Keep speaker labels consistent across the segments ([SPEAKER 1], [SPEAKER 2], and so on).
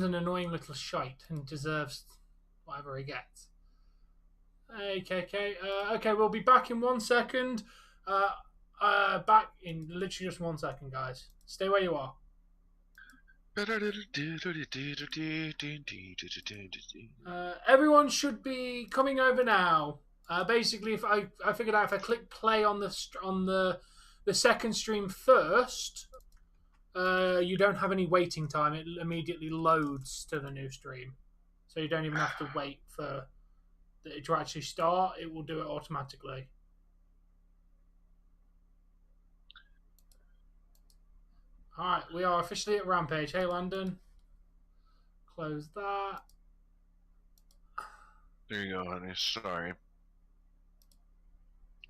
[SPEAKER 1] an annoying little shite and deserves whatever he gets. Okay, we'll be back in 1 second. Back in literally just 1 second, guys. Stay where you are. Everyone should be coming over now. Basically, if I figured out if I click play on the second stream first, you don't have any waiting time. It immediately loads to the new stream, so you don't even have to wait for it to actually start. It will do it automatically. Alright, we are officially at Rampage. Hey, Landon. Close that.
[SPEAKER 2] There you go, honey. Sorry.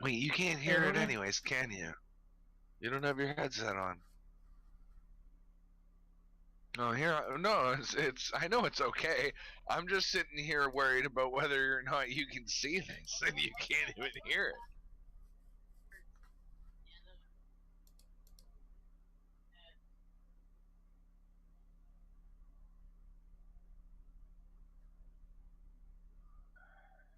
[SPEAKER 2] Wait, you can't hear it anyways, can you? You don't have your headset on. No, it's I know it's okay. I'm just sitting here worried about whether or not you can see this and you can't even hear it.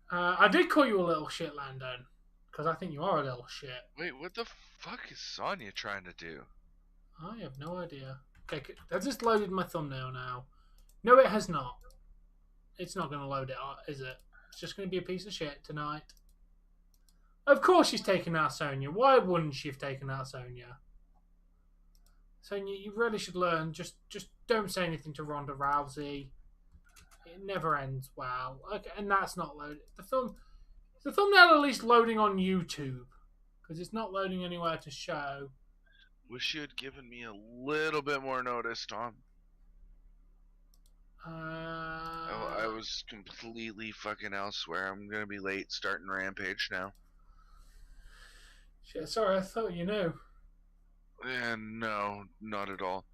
[SPEAKER 1] I did call you a little shit, Landon, because I think you are a little shit.
[SPEAKER 2] Wait, what the fuck is Sonya trying to do?
[SPEAKER 1] I have no idea. Okay, I just loaded my thumbnail now. No, it has not. It's not going to load it, is it? It's just going to be a piece of shit tonight. Of course she's taken out Sonya. Why wouldn't she have taken out Sonya? Sonya, you really should learn. Just don't say anything to Ronda Rousey. It never ends well. Okay, and that's not loaded. The thumbnail at least loading on YouTube, because it's not loading anywhere to show.
[SPEAKER 2] Wish you had given me a little bit more notice, Tom. I was completely fucking elsewhere. I'm gonna be late starting Rampage now.
[SPEAKER 1] Shit, sorry, I thought you knew.
[SPEAKER 2] And no, not at all.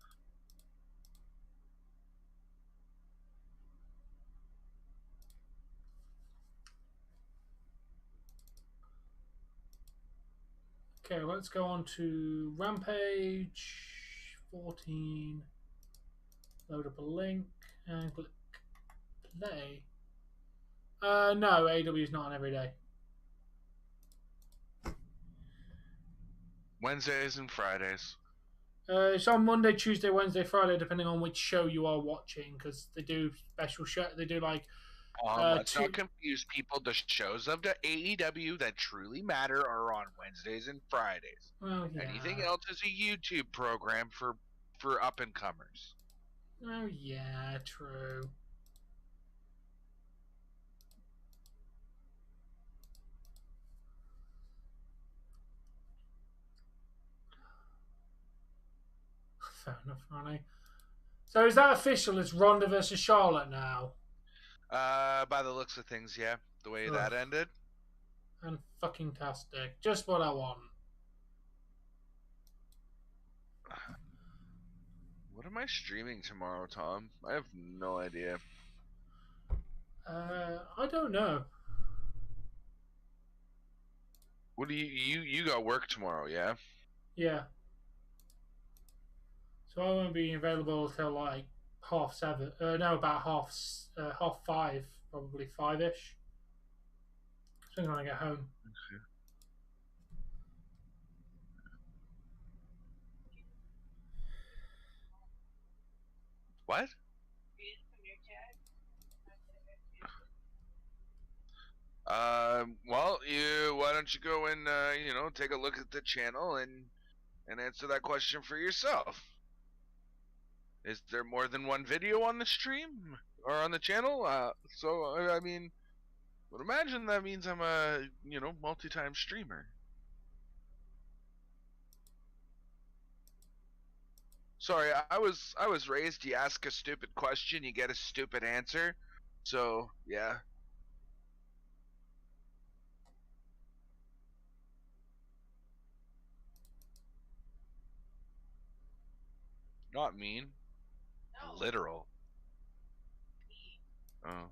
[SPEAKER 1] Okay, let's go on to Rampage 14. Load up a link and click play. No, AEW is not on every day.
[SPEAKER 2] Wednesdays and Fridays.
[SPEAKER 1] It's on Monday, Tuesday, Wednesday, Friday, depending on which show you are watching, because they do special show. They do like.
[SPEAKER 2] Let's not confuse people. The shows of the AEW that truly matter are on Wednesdays and Fridays.
[SPEAKER 1] Well, yeah.
[SPEAKER 2] Anything else is a YouTube program for up and comers.
[SPEAKER 1] Oh yeah, true. Fair enough, Ronnie. So is that official? It's Ronda versus Charlotte now.
[SPEAKER 2] By the looks of things, yeah. The way that ended.
[SPEAKER 1] And fucking tastic. Just what I want.
[SPEAKER 2] What am I streaming tomorrow, Tom? I have no idea.
[SPEAKER 1] I don't know.
[SPEAKER 2] What do you got work tomorrow, yeah?
[SPEAKER 1] Yeah. So I won't be available till like 7:30. No, about 5:30, probably 5-ish. As soon as I get home.
[SPEAKER 2] Okay. What? Well, why don't you go and take a look at the channel and answer that question for yourself. Is there more than one video on the stream or on the channel? So I mean, would imagine that means I'm a multi-time streamer. Sorry, I was raised. You ask a stupid question, you get a stupid answer. So yeah. Not mean. No. Literal. Oh.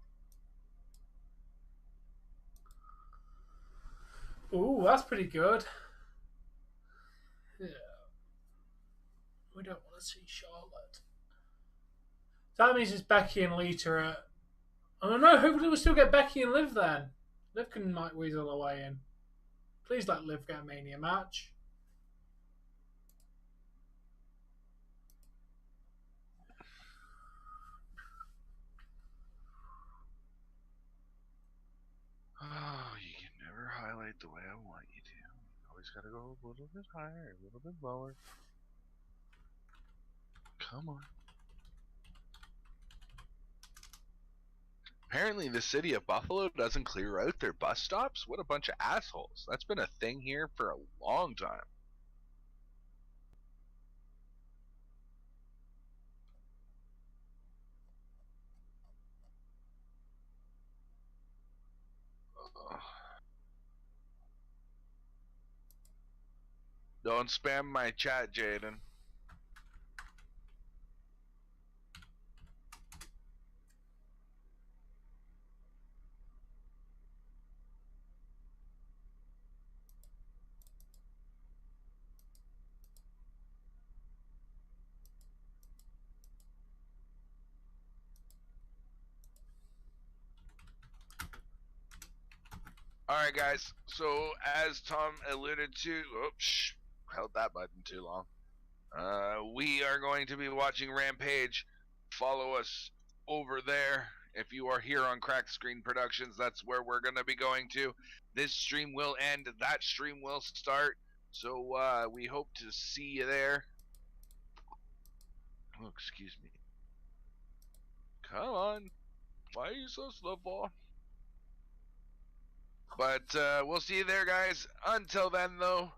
[SPEAKER 1] Ooh, that's pretty good. Yeah. We don't want to see Charlotte. That means it's Becky and Lita at... Oh no, hopefully we'll still get Becky and Liv then. Liv might weasel her way in. Please let Liv get a Mania match.
[SPEAKER 2] Oh, you can never highlight the way I want you to. You always gotta go a little bit higher, a little bit lower. Come on. Apparently the city of Buffalo doesn't clear out their bus stops? What a bunch of assholes. That's been a thing here for a long time. Don't spam my chat, Jaden. Alright guys, so as Tom alluded to, oops, held that button too long. We are going to be watching Rampage. Follow us over there. If you are here on Crack Screen Productions, that's where we're going to be going to. This stream will end, that stream will start. So we hope to see you there. Oh, excuse me. Come on. Why are you so slow, Paul? But we'll see you there, guys. Until then, though.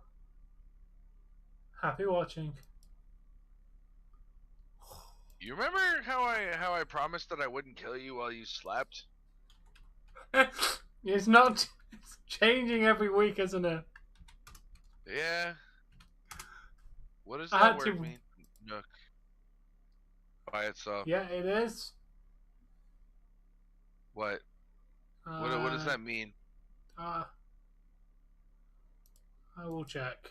[SPEAKER 1] Happy watching.
[SPEAKER 2] You remember how I promised that I wouldn't kill you while you slept?
[SPEAKER 1] It's not. It's changing every week, isn't it?
[SPEAKER 2] Yeah. What does that word mean? Nook. By itself.
[SPEAKER 1] Yeah, it is.
[SPEAKER 2] What? What does that mean?
[SPEAKER 1] I will check.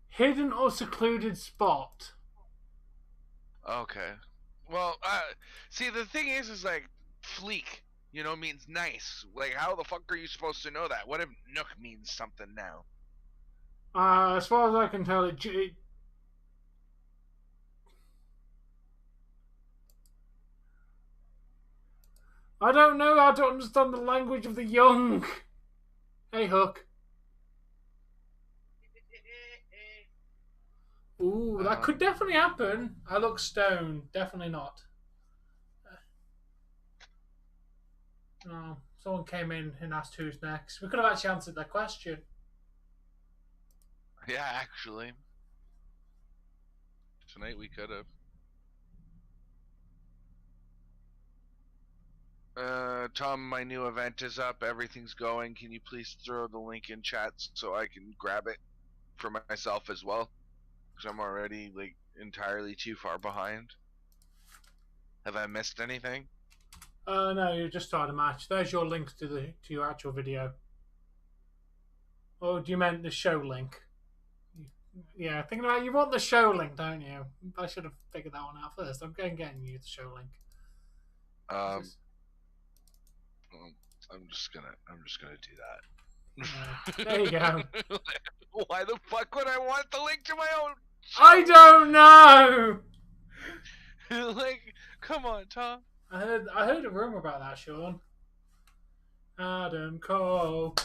[SPEAKER 1] Hidden or secluded spot.
[SPEAKER 2] Okay. Well, see, the thing is like, fleek, means nice. Like, how the fuck are you supposed to know that? What if Nook means something now?
[SPEAKER 1] As far as I can tell, it I don't know. I don't understand the language of the young. Hey, Hook. Ooh, that could definitely happen. I look stoned. Definitely not. No, someone came in and asked who's next. We could have actually answered that question.
[SPEAKER 2] Yeah, actually. Tonight we could have. Tom, my new event is up. Everything's going. Can you please throw the link in chat so I can grab it for myself as well? Because I'm already, like, entirely too far behind. Have I missed anything?
[SPEAKER 1] No, you just started a match. There's your link to your actual video. Oh, do you meant the show link? Yeah, thinking about you want the show link, don't you? I should have figured that one out first. I'm getting you the show link.
[SPEAKER 2] I'm just gonna do that.
[SPEAKER 1] Yeah, there you go.
[SPEAKER 2] Why the fuck would I want the link to my own show?
[SPEAKER 1] I don't know.
[SPEAKER 2] Like, come on, Tom.
[SPEAKER 1] I heard a rumor about that, Sean. Adam Cole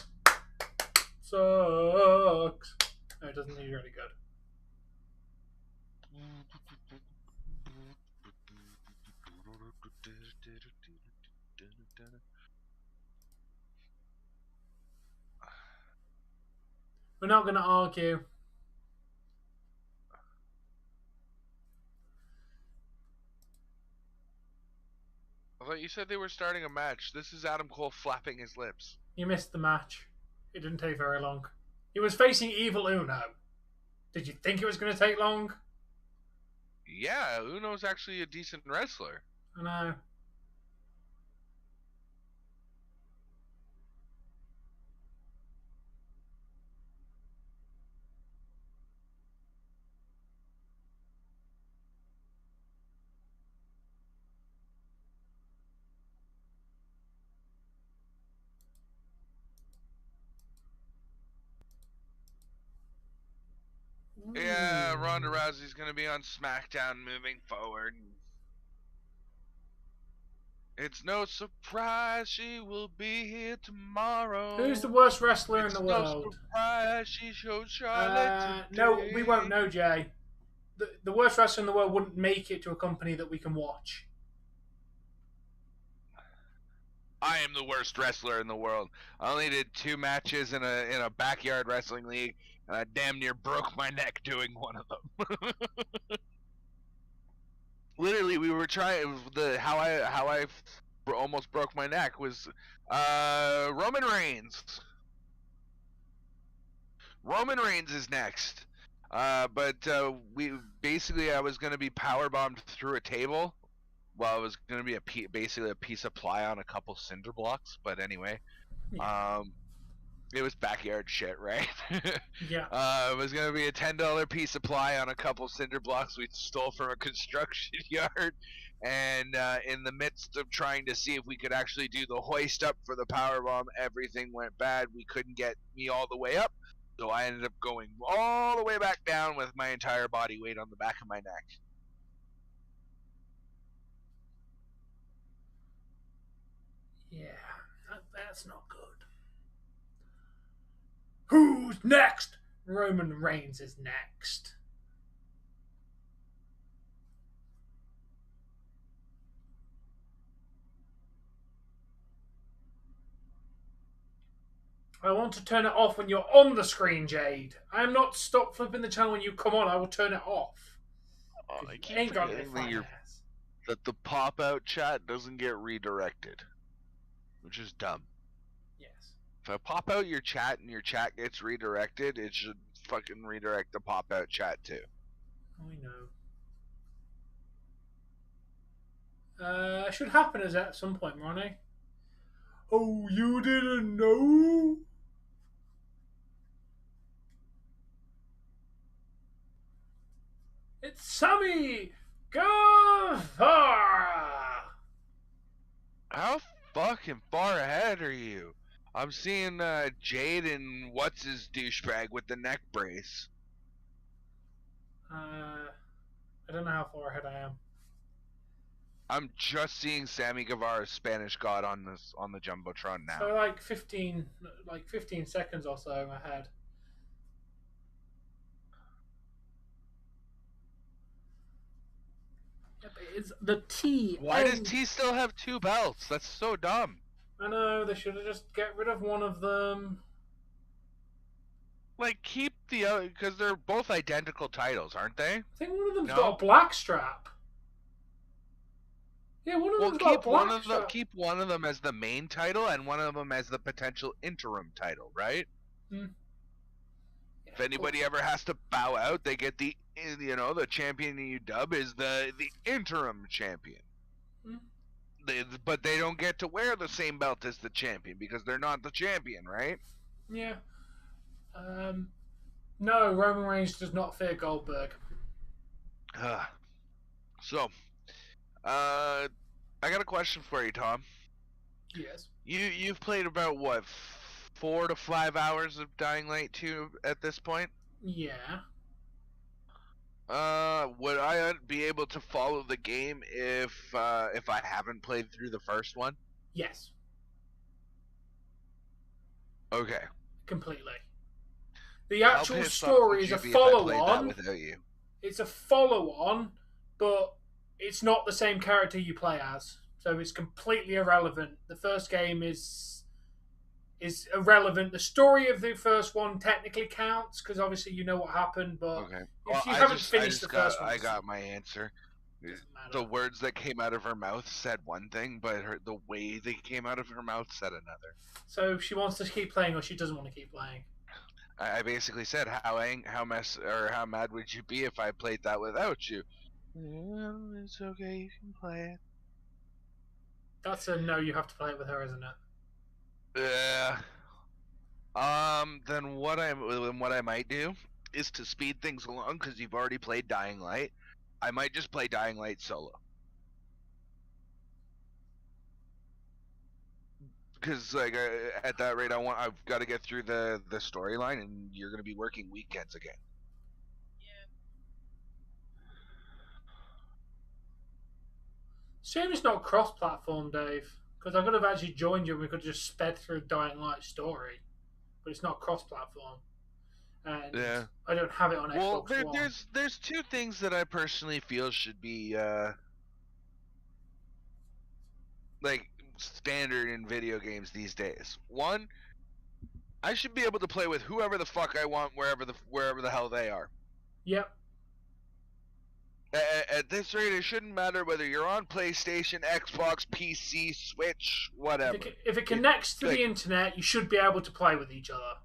[SPEAKER 1] sucks. No, it doesn't. He's really good. We're not going to argue.
[SPEAKER 2] I thought you said they were starting a match. This is Adam Cole flapping his lips.
[SPEAKER 1] You missed the match. It didn't take very long. He was facing Evil Uno. Did you think it was going to take long?
[SPEAKER 2] Yeah, Uno's actually a decent wrestler.
[SPEAKER 1] I know.
[SPEAKER 2] Yeah, Ronda Rousey's gonna be on SmackDown moving forward. It's no surprise she will be here tomorrow.
[SPEAKER 1] Who's the worst wrestler in the world?
[SPEAKER 2] It's no surprise she showed Charlotte today.
[SPEAKER 1] No, we won't know, Jay. The worst wrestler in the world wouldn't make it to a company that we can watch.
[SPEAKER 2] I am the worst wrestler in the world. I only did 2 matches in a backyard wrestling league, and I damn near broke my neck doing one of them. Literally, we were trying how I almost broke my neck was Roman Reigns. Roman Reigns is next, but I was gonna be power bombed through a table. Well, it was gonna be basically a piece of ply on a couple cinder blocks. But anyway,
[SPEAKER 1] Yeah.
[SPEAKER 2] It was backyard shit, right?
[SPEAKER 1] Yeah.
[SPEAKER 2] It was gonna be a $10 piece of ply on a couple cinder blocks we stole from a construction yard, and in the midst of trying to see if we could actually do the hoist up for the power bomb, everything went bad. We couldn't get me all the way up, so I ended up going all the way back down with my entire body weight on the back of my neck.
[SPEAKER 1] Yeah, that's not good. Who's next? Roman Reigns is next. I want to turn it off when you're on the screen, Jade. I am not stop flipping the channel when you come on. I will turn it off.
[SPEAKER 2] I keep forgetting that the pop-out chat doesn't get redirected, which is dumb.
[SPEAKER 1] Yes.
[SPEAKER 2] If I pop out your chat and your chat gets redirected, it should fucking redirect the pop-out chat too.
[SPEAKER 1] I know. Should happen at some point, Ronnie. Oh, you didn't know? It's Sammy Guevara!
[SPEAKER 2] How fucking far ahead are you? I'm seeing Jade and what's his douchebag with the neck brace.
[SPEAKER 1] I don't know how far ahead I am.
[SPEAKER 2] I'm just seeing Sammy Guevara's Spanish God on the jumbotron now.
[SPEAKER 1] So like 15 seconds or so ahead. It's the T.
[SPEAKER 2] Why does T still have 2 belts? That's so dumb.
[SPEAKER 1] I know, they should have just get rid of one of them.
[SPEAKER 2] Like, keep the other, because they're both identical titles, aren't they?
[SPEAKER 1] I think one of them's got a black strap. Yeah, one of them's got a black strap.
[SPEAKER 2] Keep one of them as the main title and one of them as the potential interim title, right?
[SPEAKER 1] Hmm. Yeah,
[SPEAKER 2] if anybody ever has to bow out, they get the champion you dub is the interim champion.
[SPEAKER 1] Hmm.
[SPEAKER 2] But they don't get to wear the same belt as the champion because they're not the champion, right?
[SPEAKER 1] Yeah. No, Roman Reigns does not fear Goldberg.
[SPEAKER 2] So, I got a question for you, Tom.
[SPEAKER 1] Yes.
[SPEAKER 2] You've played about what, 4 to 5 hours of Dying Light 2 at this point?
[SPEAKER 1] Yeah.
[SPEAKER 2] Would I be able to follow the game if I haven't played through the first one?
[SPEAKER 1] Yes.
[SPEAKER 2] Okay.
[SPEAKER 1] Completely. The actual story is a follow-on. It's a follow-on, but it's not the same character you play as, so it's completely irrelevant. The first game is irrelevant. The story of the first one technically counts because obviously you know what happened, but if you haven't finished the first one,
[SPEAKER 2] I got my answer. The words that came out of her mouth said one thing, but the way they came out of her mouth said another.
[SPEAKER 1] So she wants to keep playing, or she doesn't want to keep playing.
[SPEAKER 2] I basically said, how mad would you be if I played that without you? Well, it's okay, you can play it.
[SPEAKER 1] That's a no. You have to play it with her, isn't it?
[SPEAKER 2] Yeah. Then what I might do is to speed things along because you've already played Dying Light. I might just play Dying Light solo. Because like at that rate, I've got to get through the storyline, and you're going to be working weekends again.
[SPEAKER 1] Shame it's not cross-platform, Dave. Because I could have actually joined you and we could have just sped through Dying Light story. But it's not cross-platform. And
[SPEAKER 2] Yeah.
[SPEAKER 1] I don't have it on Xbox One.
[SPEAKER 2] There's two things that I personally feel should be like standard in video games these days. One, I should be able to play with whoever the fuck I want wherever the hell they are.
[SPEAKER 1] Yep.
[SPEAKER 2] At this rate, it shouldn't matter whether you're on PlayStation, Xbox, PC, Switch, whatever.
[SPEAKER 1] If it connects to the internet, you should be able to play with each other.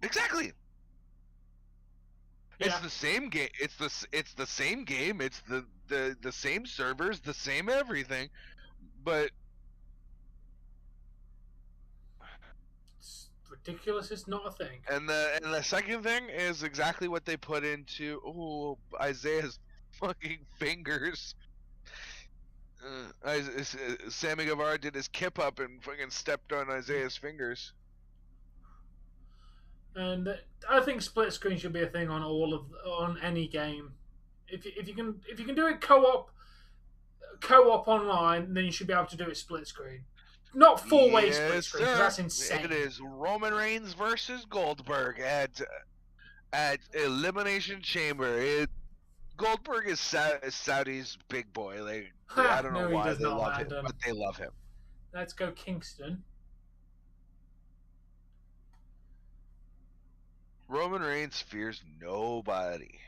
[SPEAKER 2] Exactly.
[SPEAKER 1] Yeah.
[SPEAKER 2] It's the same game. It's the same game. It's the same servers, the same everything, but
[SPEAKER 1] it's ridiculous. It's not a thing.
[SPEAKER 2] And the second thing is exactly what they put into Isiah's fucking fingers. Sammy Guevara did his kip up and fucking stepped on Isiah's fingers.
[SPEAKER 1] And I think split screen should be a thing on any game. If you can do it co-op online, then you should be able to do it split screen. Not four-way split screen, because that's insane.
[SPEAKER 2] It is Roman Reigns versus Goldberg at Elimination Chamber. Goldberg is Saudi's big boy. Like, I don't know why they love him, but they love him.
[SPEAKER 1] Let's go Kingston.
[SPEAKER 2] Roman Reigns fears nobody.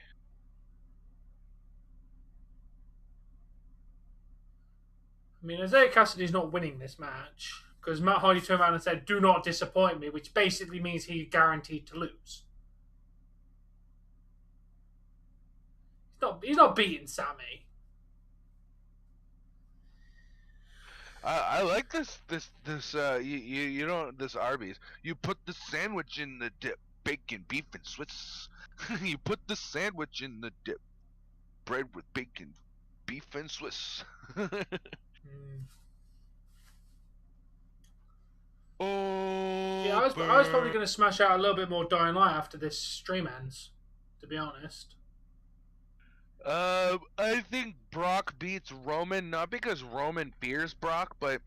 [SPEAKER 1] I mean, Isiah Kassidy's not winning this match because Matt Hardy turned around and said, "Do not disappoint me," which basically means he's guaranteed to lose. He's not beating Sammy.
[SPEAKER 2] I like this you know, this Arby's. You put the sandwich in the dip, bacon, beef, and Swiss. You put the sandwich in the dip, bread with bacon, beef, and Swiss. Oh,
[SPEAKER 1] yeah, I was probably going to smash out a little bit more Dying Light after this stream ends, to be honest.
[SPEAKER 2] I think Brock beats Roman, not because Roman fears Brock, but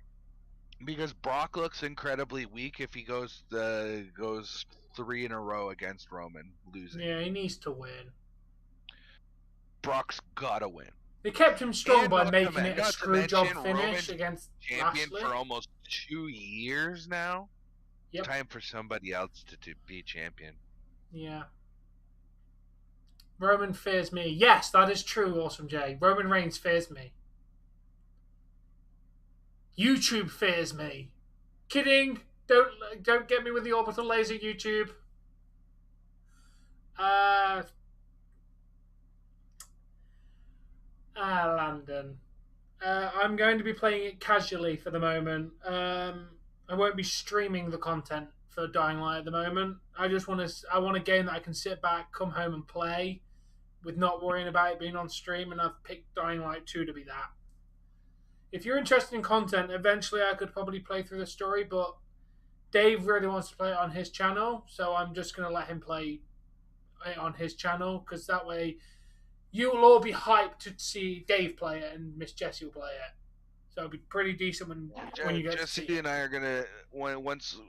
[SPEAKER 2] because Brock looks incredibly weak if he goes 3 in a row against Roman, losing.
[SPEAKER 1] Yeah, he needs to win.
[SPEAKER 2] Brock's gotta win.
[SPEAKER 1] They kept him strong by making it a screw job finish against
[SPEAKER 2] champion
[SPEAKER 1] Lashley.
[SPEAKER 2] for almost 2 years now.
[SPEAKER 1] Yep.
[SPEAKER 2] Time for somebody else to be champion.
[SPEAKER 1] Yeah. Roman fears me. Yes, that is true, Awesome J. Roman Reigns fears me. YouTube fears me. Kidding. Don't get me with the orbital laser, YouTube. Landon. I'm going to be playing it casually for the moment. I won't be streaming the content for Dying Light at the moment. I want a game that I can sit back, come home and play with not worrying about it being on stream, and I've picked Dying Light 2 to be that. If you're interested in content, eventually I could probably play through the story, but Dave really wants to play it on his channel, so I'm just going to let him play it on his channel, because that way you'll all be hyped to see Dave play it and Miss Jessie will play it. So it'll be pretty decent when you get to see it.
[SPEAKER 2] Jessie and I are going to, once...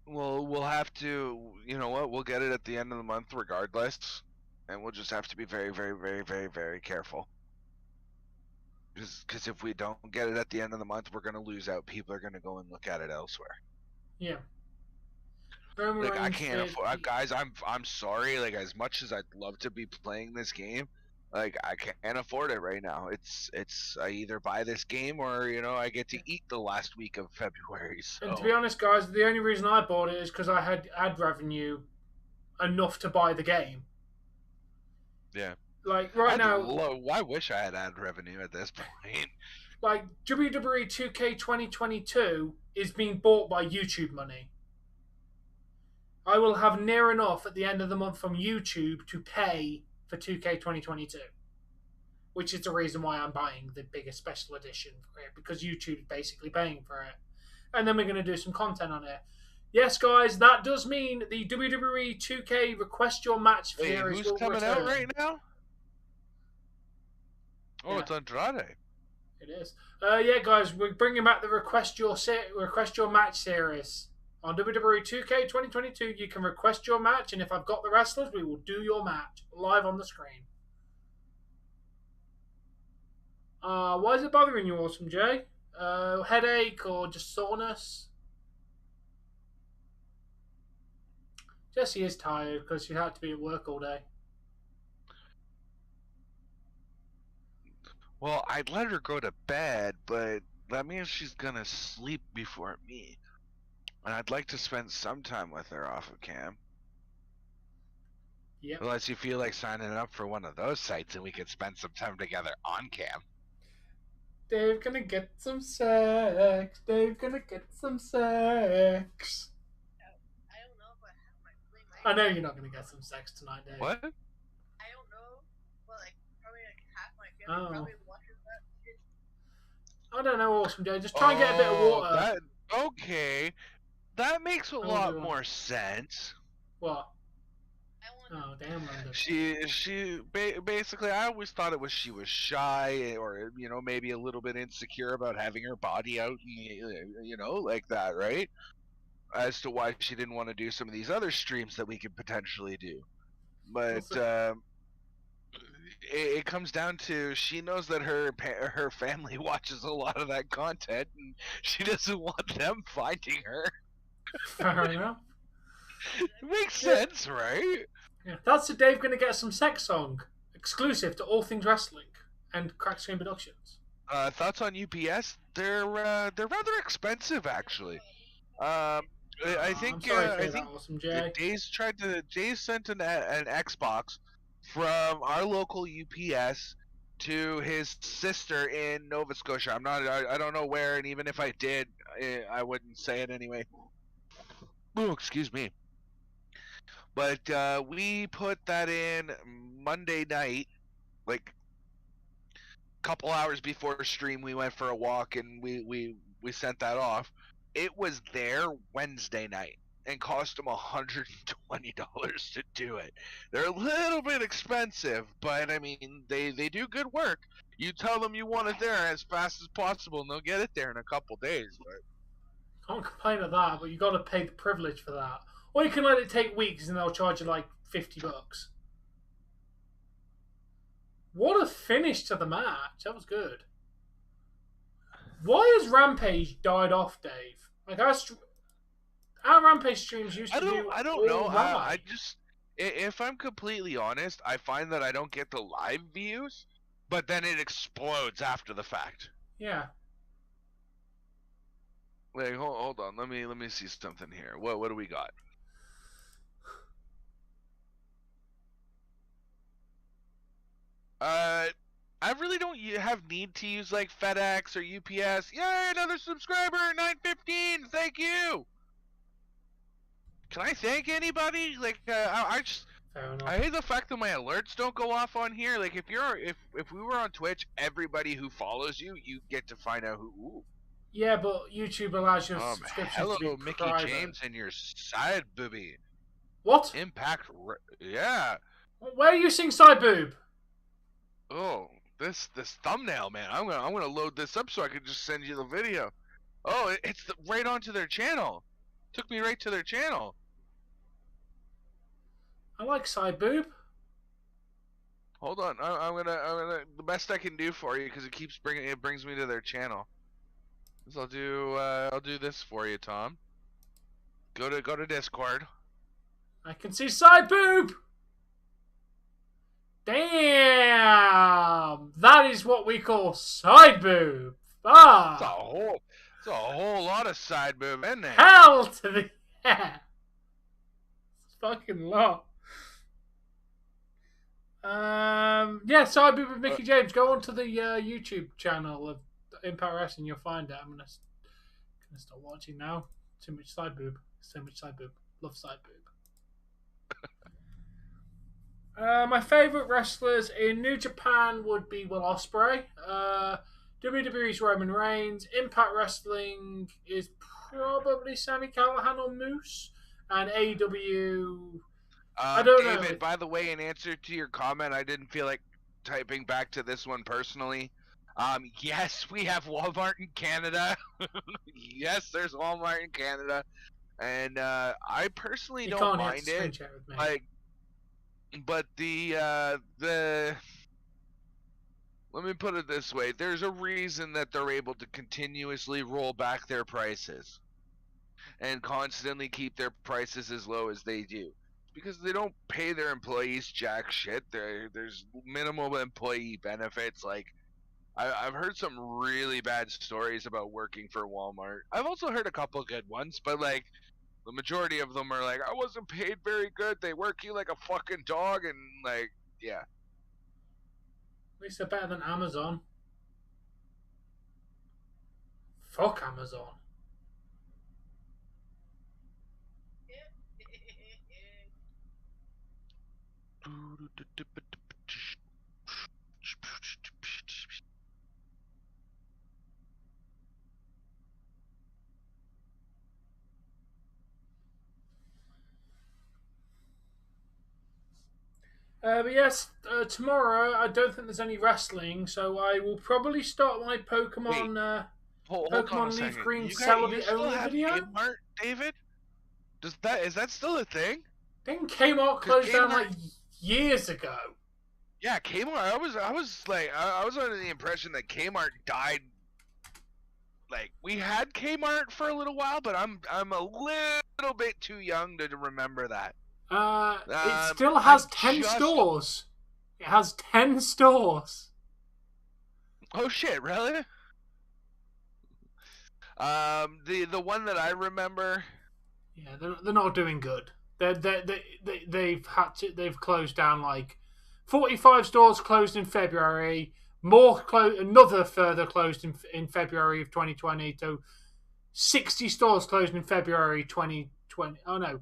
[SPEAKER 2] We'll have to, you know what, we'll get it at the end of the month regardless, and we'll just have to be very, very, very, very, very careful. Because if we don't get it at the end of the month, we're going to lose out. People are going to go and look at it elsewhere.
[SPEAKER 1] Yeah.
[SPEAKER 2] Like, I can't afford, guys, I'm sorry, like, as much as I'd love to be playing this game, like, I can't afford it right now. It's I either buy this game or, you know, I get to eat the last week of February. So.
[SPEAKER 1] And to be honest, guys, the only reason I bought it is because I had ad revenue enough to buy the game.
[SPEAKER 2] Yeah.
[SPEAKER 1] Like, right now...
[SPEAKER 2] I wish I had ad revenue at this point.
[SPEAKER 1] Like, WWE 2K 2022 is being bought by YouTube money. I will have near enough at the end of the month from YouTube to pay for 2K 2022, which is the reason why I'm buying the biggest special edition for it, because YouTube's basically paying for it. And then we're going to do some content on it. Yes, guys, that does mean the WWE 2K Request Your Match series will return.
[SPEAKER 2] Who's coming out right now? Oh,
[SPEAKER 1] Yeah.
[SPEAKER 2] it's Andrade.
[SPEAKER 1] It is. Yeah, guys, we're bringing back the Request Your Match series. On WWE 2K 2022, you can request your match, and if I've got the wrestlers, we will do your match live on the screen. Why is it bothering you, Awesome Jay? Headache or just soreness? Jesse is tired because she had to be at work all day.
[SPEAKER 2] Well, I'd let her go to bed, but that means she's gonna sleep before me. And I'd like to spend some time with her off of cam.
[SPEAKER 1] Yep.
[SPEAKER 2] Unless you feel like signing up for one of those sites and we could spend some time together on cam.
[SPEAKER 1] Dave gonna get some sex. Dave gonna get some sex.
[SPEAKER 3] I don't know, but
[SPEAKER 1] I know you're not gonna get some sex tonight, Dave.
[SPEAKER 2] What?
[SPEAKER 3] I don't know, but like probably like half my family probably watches that.
[SPEAKER 1] I don't know, Awesome Jay. Just try and get a bit of water.
[SPEAKER 2] Okay. That makes a lot more sense.
[SPEAKER 1] What? Oh, damn, Linda.
[SPEAKER 2] She basically, I always thought it was she was shy or, maybe a little bit insecure about having her body out, like that, right? As to why she didn't want to do some of these other streams that we could potentially do. But it comes down to she knows that her family watches a lot of that content, and she doesn't want them finding her.
[SPEAKER 1] Fair enough.
[SPEAKER 2] It makes sense, right?
[SPEAKER 1] Yeah, that's the Dave Gonna Get Some Sex song, exclusive to All Things Wrestling and Crack Screen Productions.
[SPEAKER 2] Thoughts on UPS? They're rather expensive, actually. I think
[SPEAKER 1] Awesome Jay.
[SPEAKER 2] Jay sent an Xbox from our local UPS to his sister in Nova Scotia. I don't know where, and even if I did, I wouldn't say it anyway. Oh, excuse me. But we put that in Monday night, like a couple hours before stream. We went for a walk and we sent that off. It was there Wednesday night and cost them $120 to do it. They're a little bit expensive, but I mean they do good work. You tell them you want it there as fast as possible, and they'll get it there in a couple days. But
[SPEAKER 1] Can't complain of that, but you got to pay the privilege for that. Or you can let it take weeks and they'll charge you like $50. What a finish to the match. That was good. Why has Rampage died off, Dave? Like our Rampage streams used to do.
[SPEAKER 2] I don't know. I just, if I'm completely honest, I find that I don't get the live views, but then it explodes after the fact.
[SPEAKER 1] Yeah.
[SPEAKER 2] Wait, hold on. Let me see something here. What do we got? I really don't have need to use like FedEx or UPS. Yay, another subscriber, 915. Thank you. Can I thank anybody? Like, I hate the fact that my alerts don't go off on here. Like, if we were on Twitch, everybody who follows you, you get to find out who. Ooh.
[SPEAKER 1] Yeah, but YouTube allows your subscriptions
[SPEAKER 2] hello,
[SPEAKER 1] to be
[SPEAKER 2] Mickey
[SPEAKER 1] private.
[SPEAKER 2] James and your side booby.
[SPEAKER 1] What?
[SPEAKER 2] Impact. Yeah.
[SPEAKER 1] Where are you seeing side boob?
[SPEAKER 2] Oh, this thumbnail, man. I'm gonna load this up so I can just send you the video. Oh, it's right onto their channel. Took me right to their channel.
[SPEAKER 1] I like side boob.
[SPEAKER 2] Hold on, I'm gonna the best I can do for you because it brings me to their channel. So I'll do this for you, Tom. Go to Discord.
[SPEAKER 1] I can see side boob. Damn, that is what we call side boob. Ah,
[SPEAKER 2] It's a whole lot of side boob in there.
[SPEAKER 1] Hell to the yeah. It's fucking lot. Yeah, side boob with Mickey James. Go onto the YouTube channel of Impact Wrestling. You'll find it. I'm gonna start watching now. Too much side boob. So much side boob. Love side boob. My favourite wrestlers in New Japan would be Will Ospreay. WWE's Roman Reigns. Impact Wrestling is probably Sami Callihan or Moose. And AEW... I don't know.
[SPEAKER 2] David, by the way, in answer to your comment, I didn't feel like typing back to this one personally. Yes, we have Walmart in Canada. Yes, there's Walmart in Canada, and I personally
[SPEAKER 1] You
[SPEAKER 2] don't
[SPEAKER 1] can't
[SPEAKER 2] mind
[SPEAKER 1] screen
[SPEAKER 2] it.
[SPEAKER 1] share with me.
[SPEAKER 2] Like, but the let me put it this way: there's a reason that they're able to continuously roll back their prices and constantly keep their prices as low as they do, because they don't pay their employees jack shit. There's minimal employee benefits. Like, I've heard some really bad stories about working for Walmart. I've also heard a couple good ones, but like the majority of them are like, I wasn't paid very good. They work you like a fucking dog, and like, yeah.
[SPEAKER 1] At least they're better than Amazon. Fuck Amazon. But yes, tomorrow I don't think there's any wrestling, so I will probably start my Pokemon.
[SPEAKER 2] Hold on a
[SPEAKER 1] Pokemon Leaf
[SPEAKER 2] second.
[SPEAKER 1] Green
[SPEAKER 2] You
[SPEAKER 1] Celebi
[SPEAKER 2] still
[SPEAKER 1] only
[SPEAKER 2] have
[SPEAKER 1] video.
[SPEAKER 2] Kmart, David? Is that still a thing?
[SPEAKER 1] Didn't Kmart close down like years ago?
[SPEAKER 2] Yeah, Kmart. I was under the impression that Kmart died. Like, we had Kmart for a little while, but I'm a little bit too young to remember that.
[SPEAKER 1] It still has 10 stores. It has 10 stores.
[SPEAKER 2] Oh shit! Really? The one that I remember.
[SPEAKER 1] Yeah, they're not doing good. They've closed down like 45 stores closed in February. Another further closed in February of 2020. So 60 stores closed in February 2020. Oh no.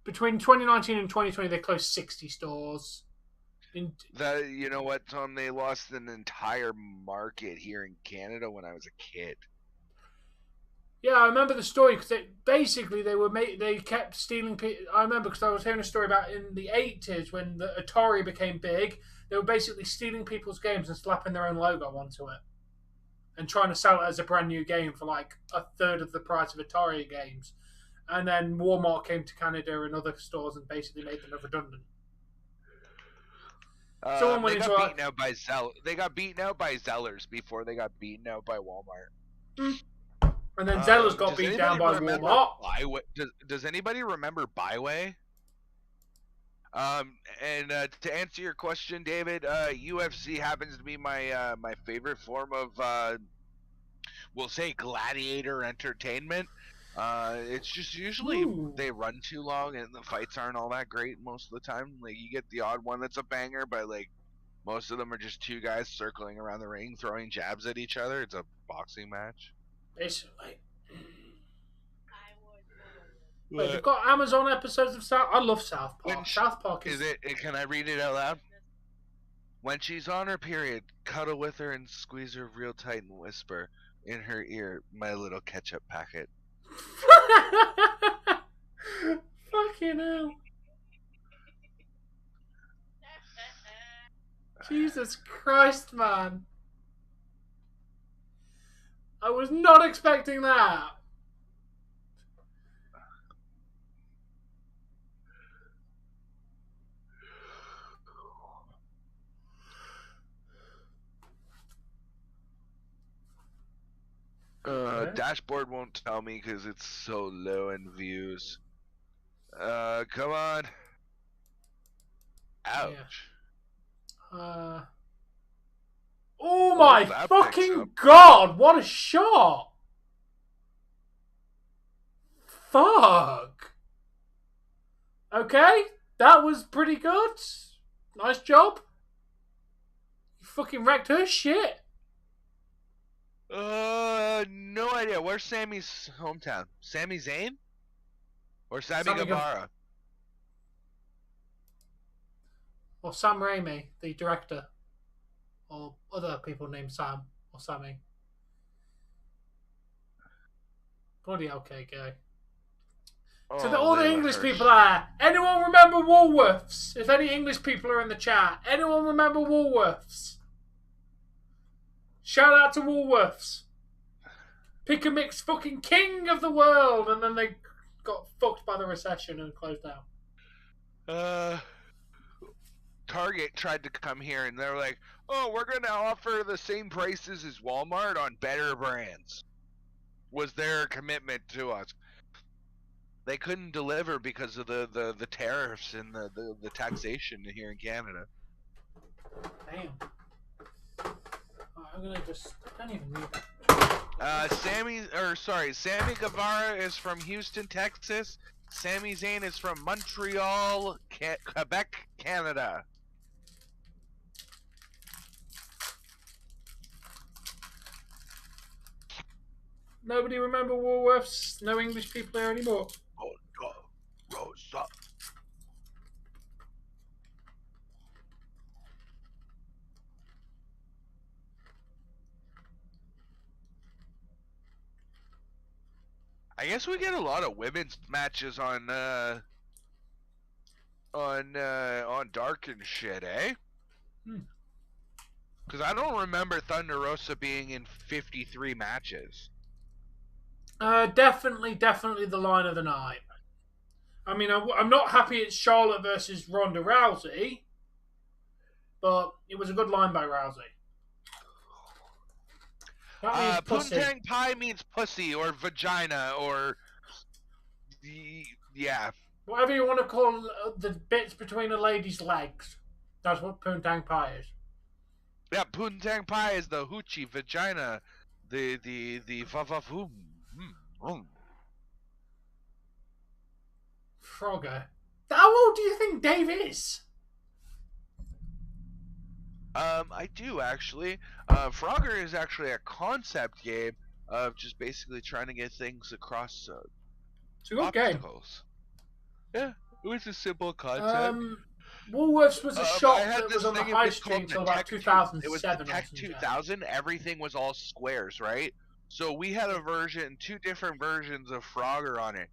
[SPEAKER 1] Between 2019 and 2020, they closed 60 stores.
[SPEAKER 2] You know what, Tom? They lost an entire market here in Canada when I was a kid.
[SPEAKER 1] Yeah, I remember the story because they kept stealing. I remember because I was hearing a story about in the 80s when the Atari became big. They were basically stealing people's games and slapping their own logo onto it, and trying to sell it as a brand new game for like a third of the price of Atari games. And then Walmart came to Canada and other stores and basically made them redundant.
[SPEAKER 2] They got beaten out by They got beaten out by Zellers before they got beaten out by Walmart.
[SPEAKER 1] And then Zellers got beat down by Walmart.
[SPEAKER 2] Does anybody remember Byway? And to answer your question, David, UFC happens to be my my favorite form of we'll say gladiator entertainment. It's just usually they run too long and the fights aren't all that great most of the time. Like, you get the odd one that's a banger, but like most of them are just two guys circling around the ring throwing jabs at each other. It's a boxing match.
[SPEAKER 1] Basically. Wait, you've got Amazon episodes of South. I love South Park. South Park
[SPEAKER 2] is it? Can I read it out loud? When she's on her period, cuddle with her and squeeze her real tight and whisper in her ear, "My little ketchup packet."
[SPEAKER 1] Fucking hell. Jesus Christ, man. I was not expecting that.
[SPEAKER 2] Dashboard won't tell me because it's so low in views. Come on. Ouch.
[SPEAKER 1] Yeah. Oh my fucking god! What a shot! Fuck. Okay, that was pretty good. Nice job. You fucking wrecked her shit.
[SPEAKER 2] No idea. Where's Sammy's hometown? Sami Zayn? Or Sammy Guevara?
[SPEAKER 1] Or Sam Raimi, the director. Or other people named Sam or Sammy. Bloody okay, guy. To
[SPEAKER 2] Oh,
[SPEAKER 1] all the
[SPEAKER 2] Layla
[SPEAKER 1] English
[SPEAKER 2] Hirsch.
[SPEAKER 1] people there, anyone remember Woolworths? If any English people are in the chat, anyone remember Woolworths? Shout out to Woolworths. Pick a mix fucking king of the world, and then they got fucked by the recession and closed down.
[SPEAKER 2] Target tried to come here and they're like, oh, we're going to offer the same prices as Walmart on better brands. Was their commitment to us. They couldn't deliver because of the tariffs and the taxation here in Canada.
[SPEAKER 1] Damn. I'm gonna just. I don't even need that.
[SPEAKER 2] Sammy Guevara is from Houston, Texas. Sami Zayn is from Montreal, Quebec, Canada.
[SPEAKER 1] Nobody remember Woolworths? No English people here anymore.
[SPEAKER 2] Oh, no. Rose up. I guess we get a lot of women's matches on Dark and shit, eh? Because I don't remember Thunder Rosa being in 53 matches.
[SPEAKER 1] Definitely the line of the night. I mean, I'm not happy it's Charlotte versus Ronda Rousey, but it was a good line by Rousey.
[SPEAKER 2] Poontang Pie means pussy or vagina or yeah.
[SPEAKER 1] Whatever you want to call the bits between a lady's legs. That's what Poontang Pie is.
[SPEAKER 2] Yeah, Poontang Pie is the hoochie vagina, the va-va-voom.
[SPEAKER 1] Frogger. How old do you think Dave is?
[SPEAKER 2] I do actually. Frogger is actually a concept game of just basically trying to get things across
[SPEAKER 1] it's a good
[SPEAKER 2] obstacles. Game. Yeah, it was a simple concept.
[SPEAKER 1] Woolworths was a shop that was on the high street until about 2007.
[SPEAKER 2] It was the Tech 2000. Everything was all squares, right? So we had two different versions of Frogger on it.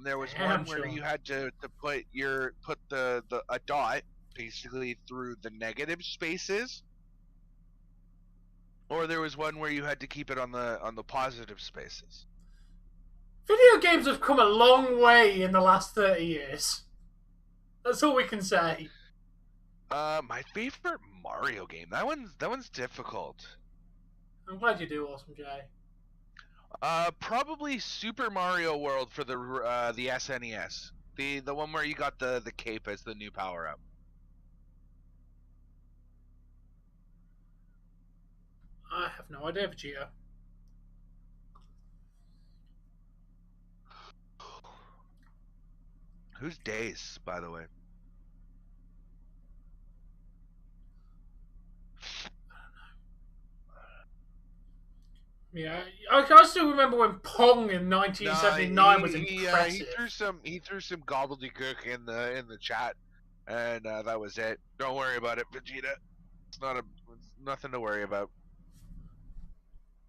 [SPEAKER 2] There was one where you had to put a dot basically through the negative spaces, or there was one where you had to keep it on the positive spaces.
[SPEAKER 1] Video games have come a long way in the last 30 years. That's all we can say.
[SPEAKER 2] My favorite Mario game. That one's difficult.
[SPEAKER 1] I'm glad you do, Awesome Jay.
[SPEAKER 2] Probably Super Mario World for the SNES. The one where you got the cape as the new power up.
[SPEAKER 1] I have no idea, Vegeta.
[SPEAKER 2] Who's Daze, by the way?
[SPEAKER 1] Yeah, I still remember when Pong in 1979 was impressive.
[SPEAKER 2] He threw some gobbledygook in the chat, and that was it. Don't worry about it, Vegeta. It's nothing to worry about.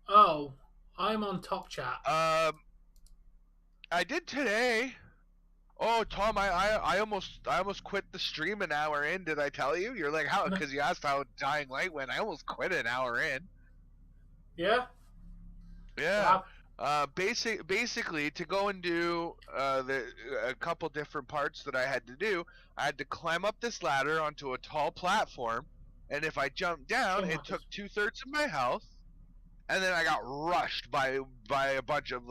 [SPEAKER 1] Oh, I'm on Top Chat.
[SPEAKER 2] I did today. Oh, Tom, I almost quit the stream an hour in. Did I tell you? You're like, how? Because you asked how Dying Light went. I almost quit an hour in.
[SPEAKER 1] Yeah.
[SPEAKER 2] Yeah. Wow. Basically, to go and do a couple different parts that I had to do, I had to climb up this ladder onto a tall platform, and if I jumped down, it took 2/3 of my health, and then I got rushed by a bunch of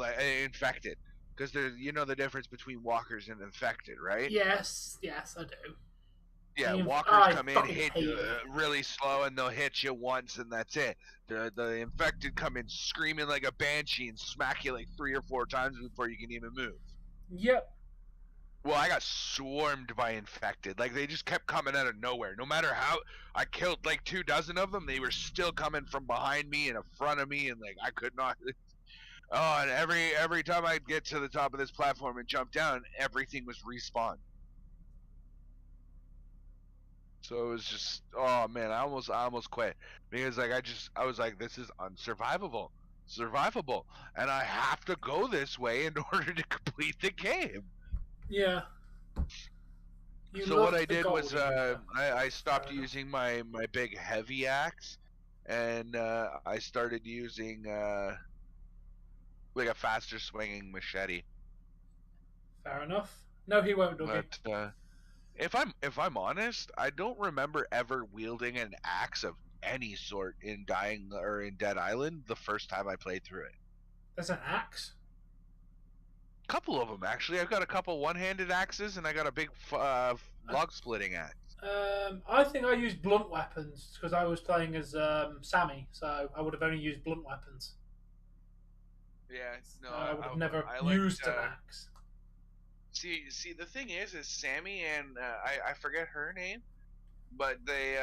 [SPEAKER 2] infected. Because you know the difference between walkers and infected, right?
[SPEAKER 1] Yes, I do.
[SPEAKER 2] Yeah, walkers come in, hit really slow, and they'll hit you once, and that's it. The infected come in screaming like a banshee and smack you like 3 or 4 times before you can even move.
[SPEAKER 1] Yep.
[SPEAKER 2] Well, I got swarmed by infected. Like, they just kept coming out of nowhere. No matter how I killed like 24 of them, they were still coming from behind me and in front of me, and like I could not. Oh, and every time I'd get to the top of this platform and jump down, everything was respawned. So it was just, oh man, I almost quit because like I was like, this is survivable, and I have to go this way in order to complete the game.
[SPEAKER 1] Yeah. You
[SPEAKER 2] So what
[SPEAKER 1] loved
[SPEAKER 2] I
[SPEAKER 1] the
[SPEAKER 2] did was
[SPEAKER 1] golden
[SPEAKER 2] I stopped
[SPEAKER 1] Fair enough.
[SPEAKER 2] using my big heavy axe, and I started using like a faster swinging machete.
[SPEAKER 1] Fair enough. No, he won't, Dougie.
[SPEAKER 2] But if I'm honest, I don't remember ever wielding an axe of any sort in Dying or in Dead Island the first time I played through it.
[SPEAKER 1] That's an axe.
[SPEAKER 2] Couple of them actually. I've got a couple one-handed axes, and I got a big log splitting axe.
[SPEAKER 1] I think I used blunt weapons because I was playing as Sammy, so I would have only used blunt weapons.
[SPEAKER 2] Yeah, no,
[SPEAKER 1] I would have never
[SPEAKER 2] I
[SPEAKER 1] used
[SPEAKER 2] liked,
[SPEAKER 1] an axe.
[SPEAKER 2] See, the thing is Sammy and I forget her name, but they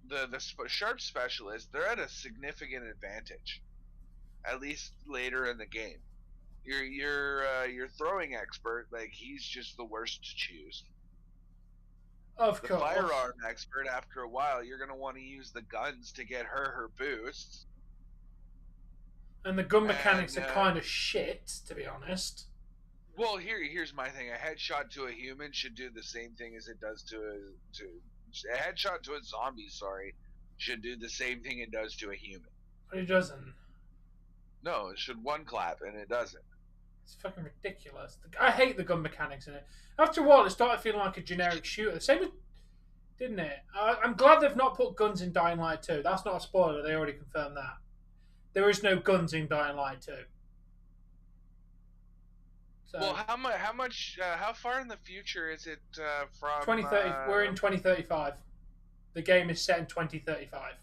[SPEAKER 2] the sharp specialist, they're at a significant advantage, at least later in the game. Your throwing expert, like he's just the worst to choose.
[SPEAKER 1] Of
[SPEAKER 2] The
[SPEAKER 1] course.
[SPEAKER 2] firearm expert, after a while, you're gonna want to use the guns to get her boosts.
[SPEAKER 1] And the gun mechanics
[SPEAKER 2] And,
[SPEAKER 1] are kind of shit, to be honest.
[SPEAKER 2] Well, here's my thing. A headshot to a human should do the same thing as it does to a headshot to a zombie. Sorry, should do the same thing it does to a human.
[SPEAKER 1] But it doesn't.
[SPEAKER 2] No, it should one clap, and it doesn't.
[SPEAKER 1] It's fucking ridiculous. I hate the gun mechanics in it. After a while, it started feeling like a generic shooter. Same with, didn't it? I'm glad they've not put guns in Dying Light 2. That's not a spoiler. They already confirmed that. There is no guns in Dying Light 2. So,
[SPEAKER 2] Well, how far in the future is it from?
[SPEAKER 1] 2030. We're in 2035. The game is set in 2035.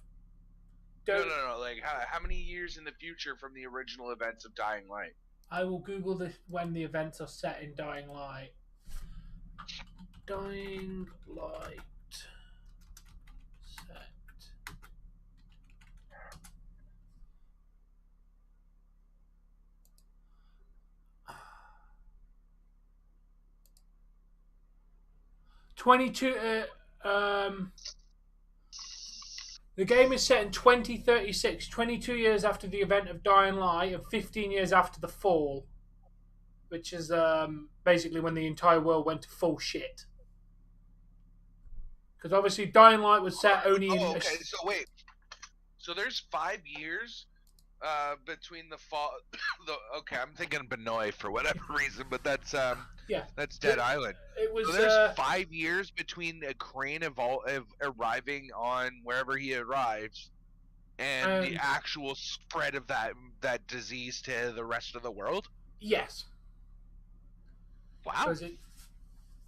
[SPEAKER 2] No. Like, how many years in the future from the original events of Dying Light?
[SPEAKER 1] I will Google this when the events are set in Dying Light. Dying Light set. The game is set in 2036, 22 years after the event of Dying Light and 15 years after the fall, which is basically when the entire world went to full shit. Because obviously Dying Light was set only in...
[SPEAKER 2] okay, so wait. So there's 5 years between the fall... okay, I'm thinking Benoit for whatever reason, but that's that's Dead Island.
[SPEAKER 1] It was,
[SPEAKER 2] so there's 5 years between a Crane arriving on wherever he arrives and the actual spread of that disease to the rest of the world?
[SPEAKER 1] Yes.
[SPEAKER 2] Wow.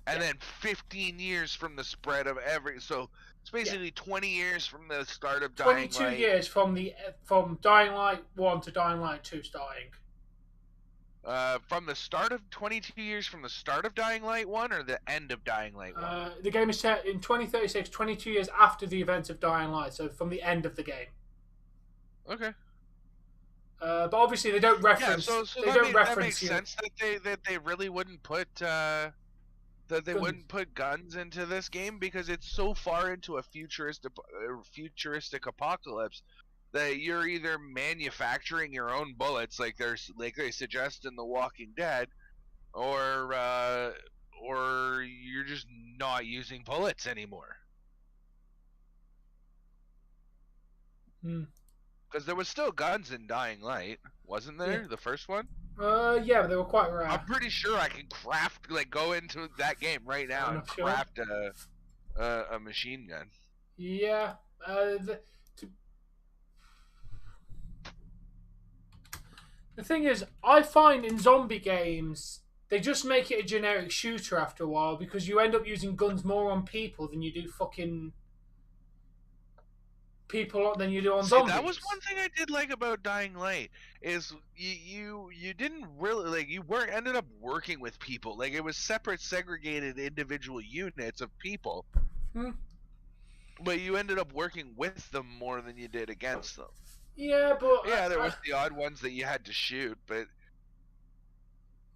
[SPEAKER 2] And then 15 years from the spread of so it's basically 20 years from the start of Dying Light.
[SPEAKER 1] 22 years from Dying Light 1 to Dying Light 2 starting.
[SPEAKER 2] From the start of 22 years from the start of Dying Light 1 or the end of Dying Light 1?
[SPEAKER 1] The game is set in 2036, 22 years after the events of Dying Light, so from the end of the game.
[SPEAKER 2] Okay.
[SPEAKER 1] But obviously they don't reference.
[SPEAKER 2] Yeah, so that makes sense that they really wouldn't put wouldn't put guns into this game because it's so far into a futuristic apocalypse that you're either manufacturing your own bullets like they suggest in The Walking Dead, or you're just not using bullets anymore. Because there was still guns in Dying Light, wasn't there? Yeah. The first one?
[SPEAKER 1] Yeah, but they were quite rare.
[SPEAKER 2] I'm pretty sure I can go into that game right now and craft a machine gun.
[SPEAKER 1] Yeah. The thing is, I find in zombie games, they just make it a generic shooter after a while because you end up using guns more on people than you do fucking people than you do on zombies.
[SPEAKER 2] That was one thing I did like about Dying Light is you didn't really you weren't ended up working with people. Like it was separate, segregated individual units of people. But you ended up working with them more than you did against them.
[SPEAKER 1] Yeah, but
[SPEAKER 2] there was the odd ones that you had to shoot, but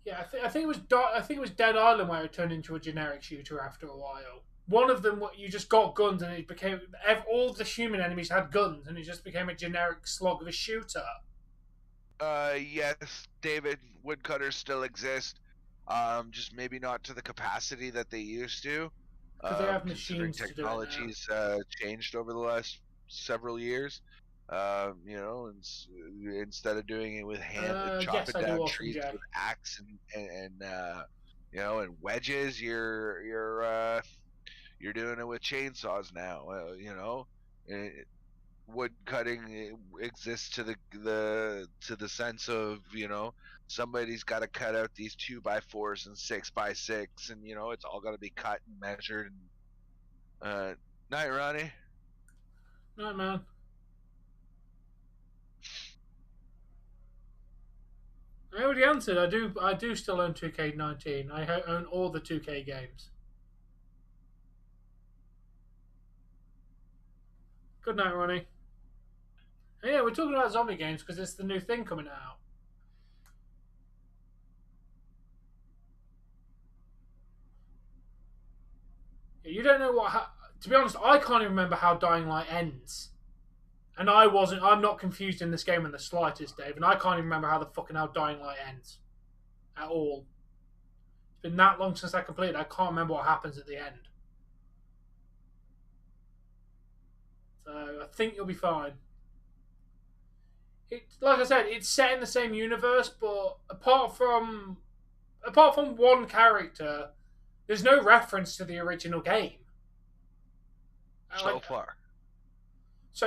[SPEAKER 1] yeah, I think it was Dead Island where it turned into a generic shooter after a while. One of them, you just got guns, and it became all the human enemies had guns, and it just became a generic slog of a shooter.
[SPEAKER 2] Yes, David, woodcutters still exist. Just maybe not to the capacity that they used to.
[SPEAKER 1] Because they have
[SPEAKER 2] Considering
[SPEAKER 1] machines to do it now.
[SPEAKER 2] technology's changed over the last several years. Instead of doing it with hand,
[SPEAKER 1] Yes,
[SPEAKER 2] chopping
[SPEAKER 1] I do,
[SPEAKER 2] down
[SPEAKER 1] Awesome
[SPEAKER 2] trees
[SPEAKER 1] Jay.
[SPEAKER 2] with axe and wedges, you're doing it with chainsaws now. Wood cutting exists to the sense of somebody's got to cut out these 2x4s and 6x6, and it's all got to be cut and measured. Night, Ronnie.
[SPEAKER 1] No, man. I already answered. I do still own 2K19. I own all the 2K games. Good night, Ronnie. And yeah, we're talking about zombie games because it's the new thing coming out. Yeah, you don't know what. To be honest, I can't even remember how Dying Light ends. And I'm not confused in this game in the slightest, Dave. And I can't even remember how the fucking hell Dying Light ends. At all. It's been that long since I completed, I can't remember what happens at the end. So I think you'll be fine. Like I said, it's set in the same universe, but apart from one character, there's no reference to the original game. So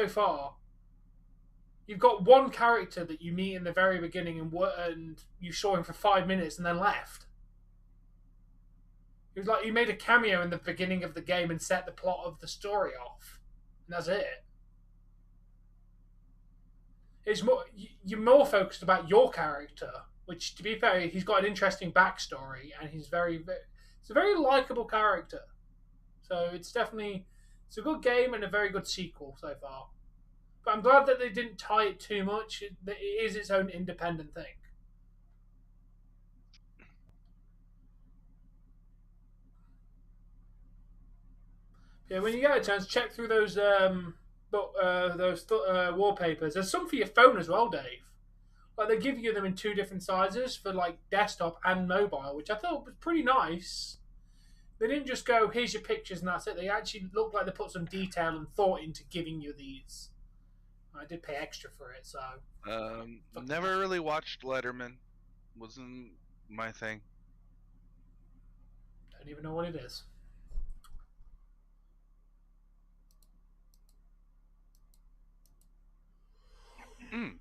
[SPEAKER 1] far. You've got one character that you meet in the very beginning and you saw him for 5 minutes and then left. It was like you made a cameo in the beginning of the game and set the plot of the story off. And that's it. You're more focused about your character, which, to be fair, he's got an interesting backstory and he's a very likable character. So it's a good game and a very good sequel so far. But I'm glad that they didn't tie it too much. It is its own independent thing. Yeah, when you get a chance, check through those wallpapers. There's some for your phone as well, Dave. Like they give you them in 2 different sizes for like desktop and mobile, which I thought was pretty nice. They didn't just go, "Here's your pictures" and that's it. They actually looked like they put some detail and thought into giving you these. I did pay extra for it, so.
[SPEAKER 2] Never really watched Letterman. Wasn't my thing.
[SPEAKER 1] Don't even know what it is.
[SPEAKER 2] I'm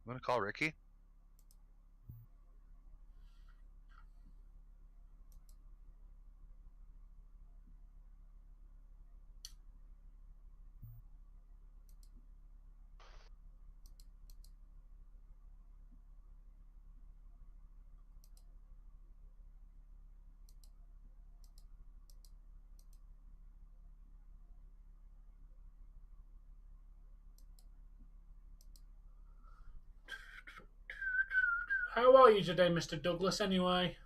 [SPEAKER 2] gonna call Ricky.
[SPEAKER 1] How are you today, Mr. Douglas, anyway?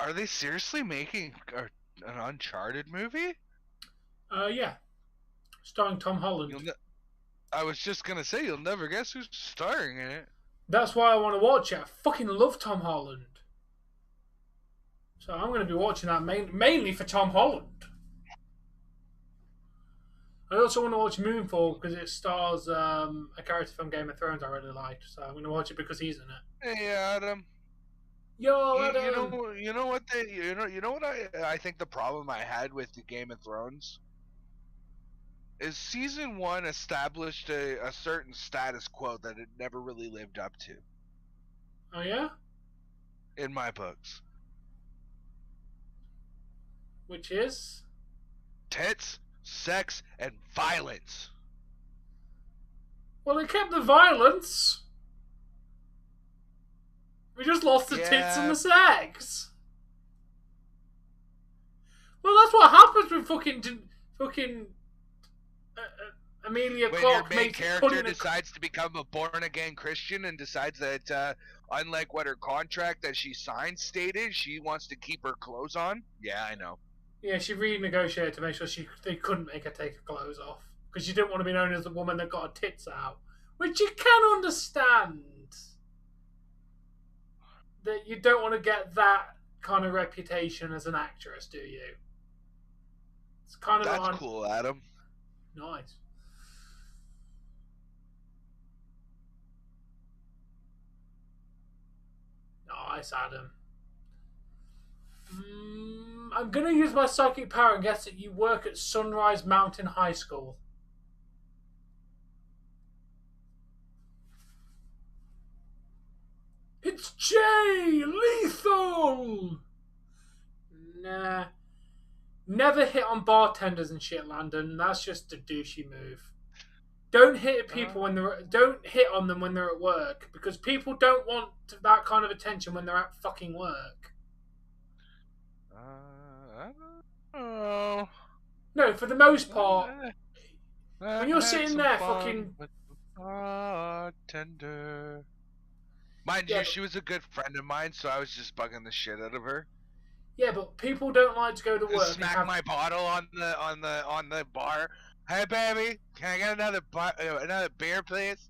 [SPEAKER 2] Are they seriously making an Uncharted movie?
[SPEAKER 1] Yeah. Starring Tom Holland.
[SPEAKER 2] I was just gonna say, you'll never guess who's starring in it.
[SPEAKER 1] That's why I want to watch it. I fucking love Tom Holland. So I'm going to be watching that mainly for Tom Holland. I also want to watch Moonfall because it stars a character from Game of Thrones I really liked. So I'm going to watch it because he's in it.
[SPEAKER 2] Hey, Adam.
[SPEAKER 1] Yo, Adam.
[SPEAKER 2] You know what I think the problem I had with the Game of Thrones is season 1 established a certain status quo that it never really lived up to.
[SPEAKER 1] Oh yeah?
[SPEAKER 2] In my books.
[SPEAKER 1] Which is?
[SPEAKER 2] Tits, sex, and violence.
[SPEAKER 1] Well, they kept the violence. We just lost the tits and the sex. Well, that's what happens with fucking Amelia
[SPEAKER 2] when
[SPEAKER 1] Clark.
[SPEAKER 2] Your main character decides to become a born-again Christian and decides that, unlike what her contract that she signed stated, she wants to keep her clothes on. Yeah, I know.
[SPEAKER 1] Yeah, she renegotiated to make sure they couldn't make her take her clothes off because she didn't want to be known as the woman that got her tits out, which you can understand. That you don't want to get that kind of reputation as an actress, do you? It's kind of
[SPEAKER 2] that's cool, Adam.
[SPEAKER 1] Nice. Nice, Adam. I'm going to use my psychic power and guess that you work at Sunrise Mountain High School. It's Jay Lethal! Nah. Never hit on bartenders and shit, Landon. That's just a douchey move. Don't hit people don't hit on them when they're at work because people don't want that kind of attention when they're at fucking work.
[SPEAKER 2] I don't know.
[SPEAKER 1] No, for the most part, when you're sitting there fucking
[SPEAKER 2] bartender. Mind you, she was a good friend of mine, so I was just bugging the shit out of her.
[SPEAKER 1] Yeah, but people don't like to go to work.
[SPEAKER 2] Smack my bottle on the bar. Hey, baby, can I get another beer, please?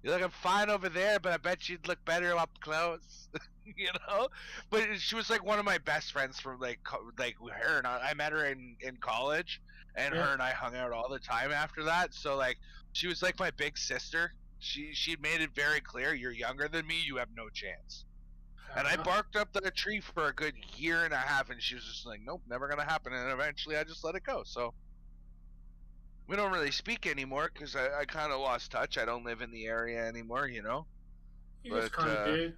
[SPEAKER 2] You're looking fine over there, but I bet you'd look better up close. You know? But she was like one of my best friends from like her and I met her in college, and her and I hung out all the time after that. So like she was like my big sister. She made it very clear, you're younger than me, you have no chance. And I barked up the tree for a good year and a half, and she was just like, nope, never gonna happen. And eventually I just let it go. So we don't really speak anymore because I kind of lost touch. I don't live in the area anymore, you know.
[SPEAKER 1] You just kind of do.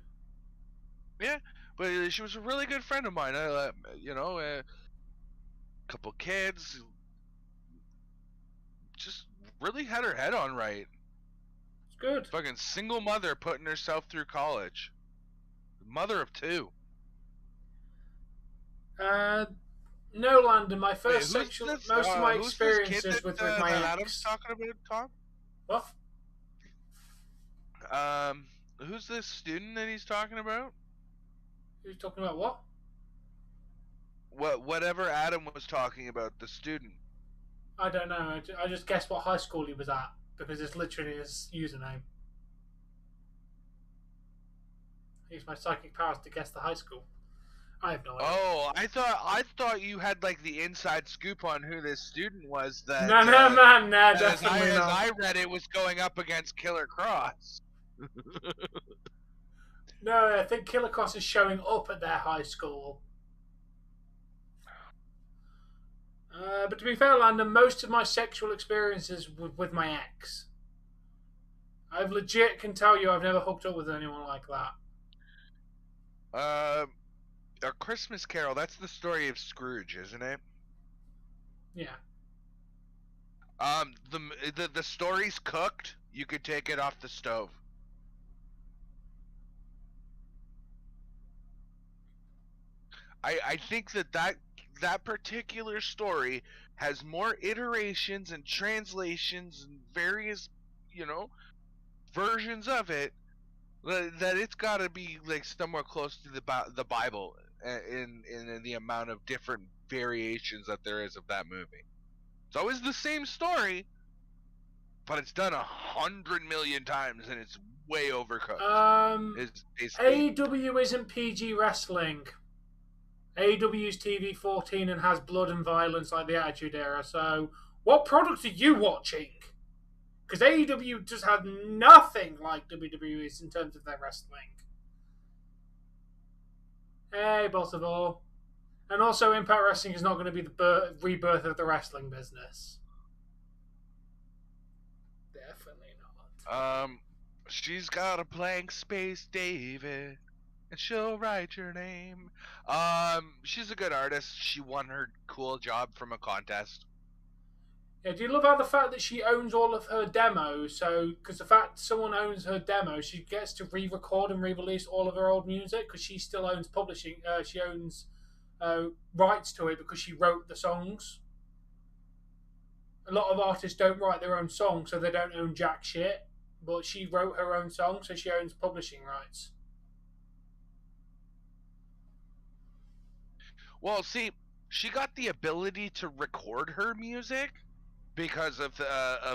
[SPEAKER 2] Yeah, but she was a really good friend of mine. You know, a couple kids, just really had her head on right.
[SPEAKER 1] It's good.
[SPEAKER 2] Fucking single mother putting herself through college. Mother of 2.
[SPEAKER 1] No, Landon. My first most of my experiences with my ex.
[SPEAKER 2] Adam's talking about, Tom?
[SPEAKER 1] What?
[SPEAKER 2] Who's this student that he's talking about?
[SPEAKER 1] Who's talking about what?
[SPEAKER 2] Whatever Adam was talking about, the student.
[SPEAKER 1] I don't know. I just guessed what high school he was at because it's literally his username. I use my psychic powers to guess the high school. I have no idea.
[SPEAKER 2] Oh, I thought you had like the inside scoop on who this student was. That
[SPEAKER 1] no, man, no, definitely not.
[SPEAKER 2] As I read it, was going up against Killer Cross.
[SPEAKER 1] No, I think Killer Cross is showing up at their high school. But to be fair, Landon, most of my sexual experiences with my ex, I've legit can tell you I've never hooked up with anyone like that.
[SPEAKER 2] A Christmas Carol, that's the story of Scrooge, isn't it?
[SPEAKER 1] Yeah.
[SPEAKER 2] The story's cooked, you could take it off the stove. I think that particular story has more iterations and translations and various, you know, versions of it, that it's got to be like somewhere close to the Bible. in the amount of different variations that there is of that movie. It's always the same story, but it's done 100 million times and it's way overcooked. Is basically
[SPEAKER 1] AEW isn't PG wrestling. AEW's TV 14 and has blood and violence like the Attitude Era. So, what product are you watching? Because AEW just had nothing like WWE's in terms of their wrestling. Hey, boss of all. And also, Impact Wrestling is not going to be the rebirth of the wrestling business. Definitely not.
[SPEAKER 2] She's got a blank space, David, and she'll write your name. She's a good artist. She won her cool job from a contest.
[SPEAKER 1] Yeah, do you love how the fact that she owns all of her demos? So, because the fact someone owns her demo, she gets to re-record and re-release all of her old music because she still owns publishing. She owns rights to it because she wrote the songs. A lot of artists don't write their own songs, so they don't own jack shit. But she wrote her own song, so she owns publishing rights.
[SPEAKER 2] Well, see, she got the ability to record her music because of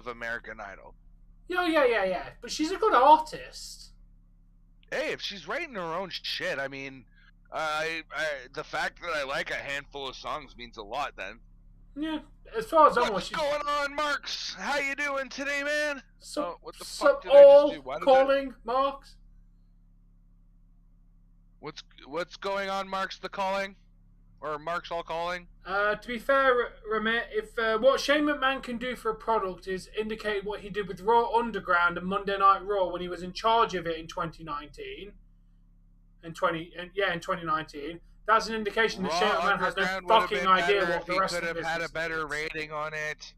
[SPEAKER 2] American Idol.
[SPEAKER 1] Yeah. But she's a good artist.
[SPEAKER 2] Hey, if she's writing her own shit, I mean, the fact that I like a handful of songs means a lot. Then.
[SPEAKER 1] Yeah, as far as I know,
[SPEAKER 2] what's going on, Marks? How you doing today, man? What the fuck did I just do? Why
[SPEAKER 1] calling Marks.
[SPEAKER 2] What's going on, Marks? The calling. Or Mark's all calling?
[SPEAKER 1] To be fair, Ramit, if what Shane McMahon can do for a product is indicate what he did with Raw Underground and Monday Night Raw when he was in charge of it in 2019. In 2019. That's an indication that Shane McMahon has no fucking idea what the rest of the business is.
[SPEAKER 2] He could have had a better rating on it.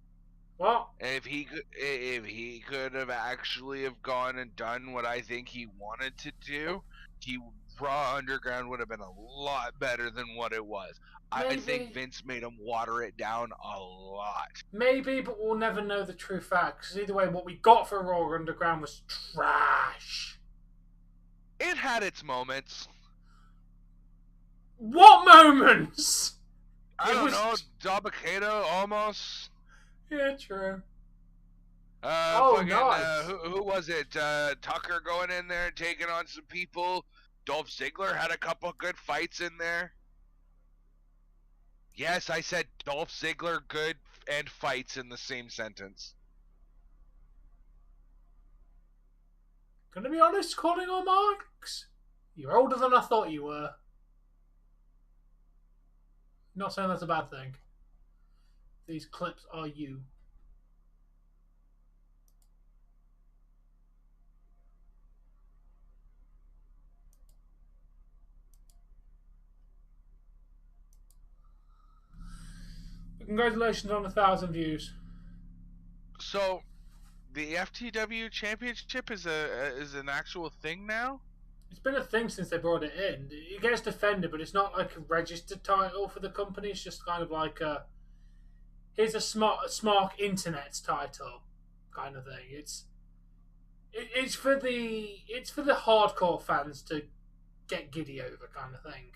[SPEAKER 1] What?
[SPEAKER 2] If he could have actually have gone and done what I think he wanted to do, Raw Underground would have been a lot better than what it was. Maybe. I think Vince made him water it down a lot.
[SPEAKER 1] Maybe, but we'll never know the true facts. Either way, what we got for Raw Underground was trash.
[SPEAKER 2] It had its moments.
[SPEAKER 1] What moments?
[SPEAKER 2] I don't know. Dabakato almost.
[SPEAKER 1] Yeah, true.
[SPEAKER 2] Nice. Who was it? Tucker going in there and taking on some people. Dolph Ziggler had a couple good fights in there. Yes, I said Dolph Ziggler good and fights in the same sentence.
[SPEAKER 1] Gonna be honest, calling on Marks? You're older than I thought you were. Not saying that's a bad thing. These clips are you. Congratulations on 1,000 views.
[SPEAKER 2] So, the FTW Championship is an actual thing now?
[SPEAKER 1] It's been a thing since they brought it in. It gets defended, but it's not like a registered title for the company. It's just kind of like here's a smart internet title kind of thing. It's for the hardcore fans to get giddy over kind of thing.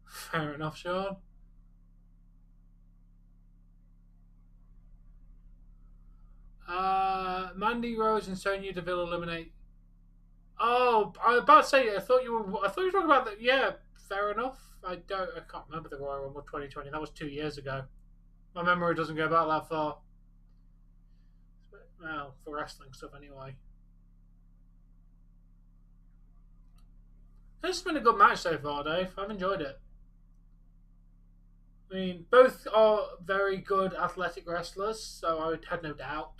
[SPEAKER 1] Fair enough, Sean. Mandy Rose and Sonya Deville eliminate. Oh, I was about to say. I thought you were talking about that. Yeah, fair enough. I can't remember the Royal Rumble 2020. That was 2 years ago. My memory doesn't go back that far. Well, for wrestling stuff anyway. This has been a good match so far, Dave. I've enjoyed it. I mean, both are very good athletic wrestlers, so I had no doubt.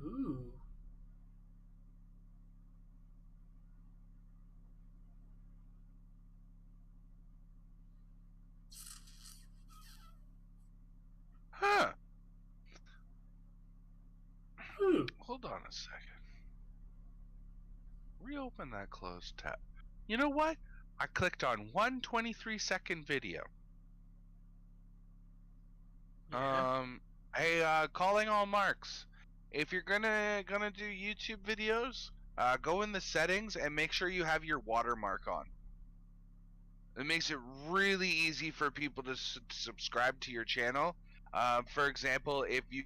[SPEAKER 1] Ooh.
[SPEAKER 2] Huh.
[SPEAKER 1] Ooh.
[SPEAKER 2] Hold on a second. Reopen that closed tab. You know what? I clicked on one 23-second video.
[SPEAKER 1] Yeah.
[SPEAKER 2] Hey, calling all marks. If you're gonna do YouTube videos, go in the settings and make sure you have your watermark on. It makes it really easy for people to subscribe to your channel. For example, if you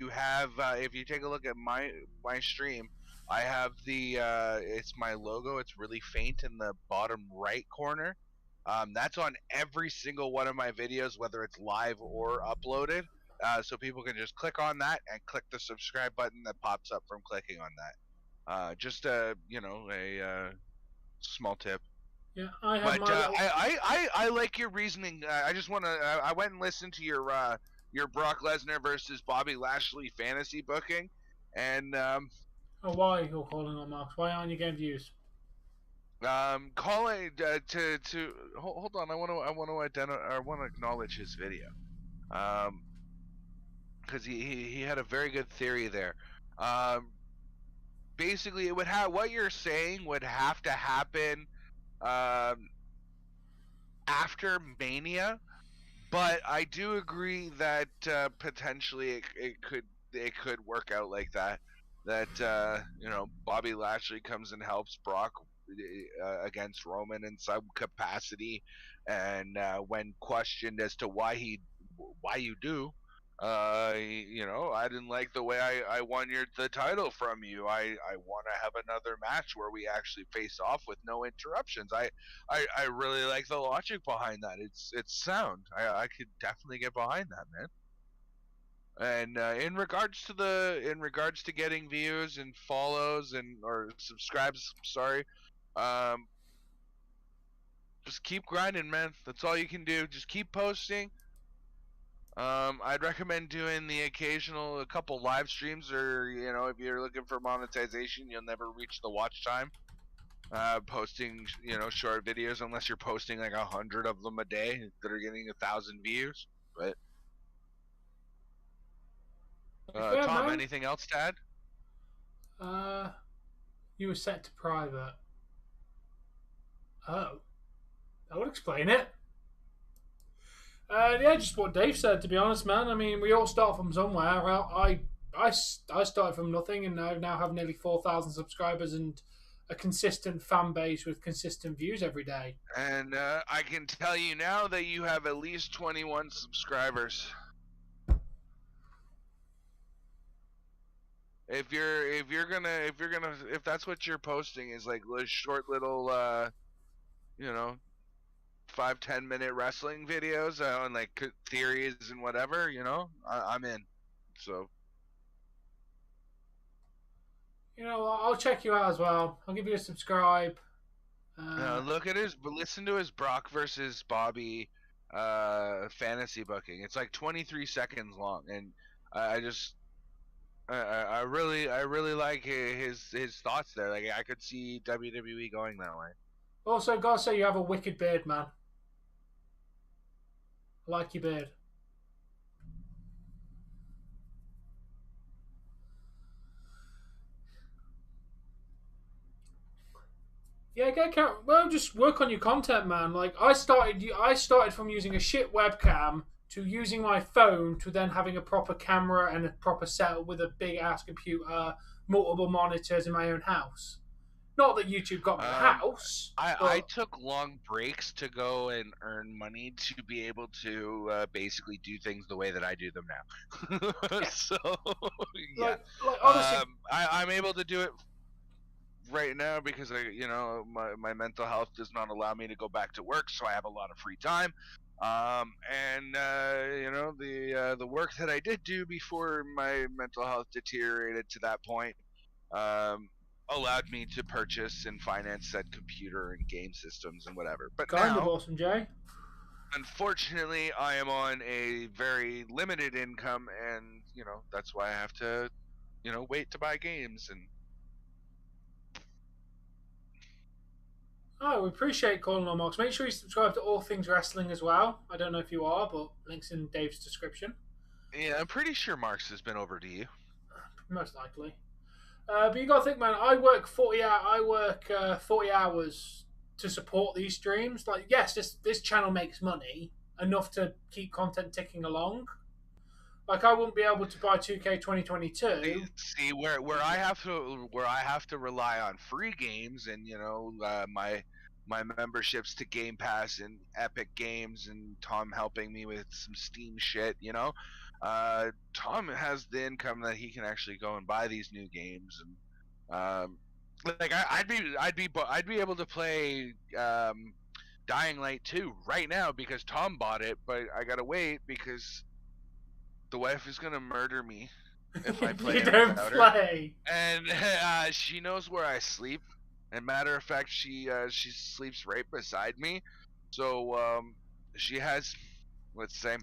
[SPEAKER 2] take a look at my stream, I have it's my logo. It's really faint in the bottom right corner. That's on every single one of my videos, whether it's live or uploaded. So people can just click on that and click the subscribe button that pops up from clicking on that. Just a small tip.
[SPEAKER 1] Yeah, I have
[SPEAKER 2] But
[SPEAKER 1] my little.
[SPEAKER 2] I like your reasoning. I just want to. I went and listened to your Brock Lesnar versus Bobby Lashley fantasy booking, and
[SPEAKER 1] Oh, why you're calling on Marks? Why aren't you getting views?
[SPEAKER 2] calling to hold on. I want to acknowledge his video, because he had a very good theory there. Basically, it would have what you're saying would have to happen after Mania. But I do agree that potentially it could work out like that. That Bobby Lashley comes and helps Brock against Roman in some capacity, and when questioned as to why you do, I didn't like the way I won the title from you. I want to have another match where we actually face off with no interruptions. I really like the logic behind that. It's sound. I could definitely get behind that, man. And in regards to getting views and follows or subscribes, sorry, um, just keep grinding, man. That's all you can do. Just keep posting. I'd recommend doing a couple live streams, or if you're looking for monetization, you'll never reach the watch time. Posting short videos, unless you're posting like 100 of them a day that are getting 1,000 views. But
[SPEAKER 1] Fair,
[SPEAKER 2] Tom,
[SPEAKER 1] man.
[SPEAKER 2] anything else to add?
[SPEAKER 1] You were set to private. Oh, that would explain it. Yeah, just what Dave said. To be honest, man. I mean, we all start from somewhere. I started from nothing, and I now have nearly 4,000 subscribers and a consistent fan base with consistent views every day.
[SPEAKER 2] And I can tell you now that you have at least 21 subscribers. If that's what you're posting is like short little 5-10 minute wrestling videos on like theories and whatever, I'm in. So
[SPEAKER 1] I'll check you out as well. I'll give you a subscribe.
[SPEAKER 2] listen to his Brock versus Bobby fantasy booking. It's like 23 seconds long, and I really like his thoughts there. Like I could see WWE going that way.
[SPEAKER 1] Also, gotta say you have a wicked beard, man. I like your beard. Yeah, just work on your content, man. Like I started from using a shit webcam to using my phone to then having a proper camera and a proper setup with a big ass computer, multiple monitors in my own house. Not that YouTube got me a house.
[SPEAKER 2] I took long breaks to go and earn money to be able to basically do things the way that I do them now.
[SPEAKER 1] Yeah.
[SPEAKER 2] So yeah,
[SPEAKER 1] like honestly,
[SPEAKER 2] I'm able to do it right now because my mental health does not allow me to go back to work, so I have a lot of free time. And the work that I did do before my mental health deteriorated to that point allowed me to purchase and finance said computer and game systems and whatever. But
[SPEAKER 1] kind
[SPEAKER 2] now,
[SPEAKER 1] of awesome, Jay.
[SPEAKER 2] Unfortunately, I am on a very limited income, and that's why I have to wait to buy games. And
[SPEAKER 1] Oh, we appreciate calling on Marks. Make sure you subscribe to All Things Wrestling as well. I don't know if you are, but links in Dave's description.
[SPEAKER 2] yeah, I'm pretty sure Marks has been over to you.
[SPEAKER 1] Most likely. But you got to think, man. I work 40 hours to support these streams. Like, yes, this channel makes money enough to keep content ticking along. Like I wouldn't be able to buy 2K 2022.
[SPEAKER 2] See where I have to rely on free games and my memberships to Game Pass and Epic Games and Tom helping me with some Steam shit. Tom has the income that he can actually go and buy these new games and like I'd be able to play Dying Light 2 right now because Tom bought it, but I gotta wait because the wife is gonna murder me if I play
[SPEAKER 1] You
[SPEAKER 2] it
[SPEAKER 1] don't
[SPEAKER 2] without
[SPEAKER 1] play.
[SPEAKER 2] her. And she knows where I sleep. And matter of fact, she sleeps right beside me. So she has, let's say,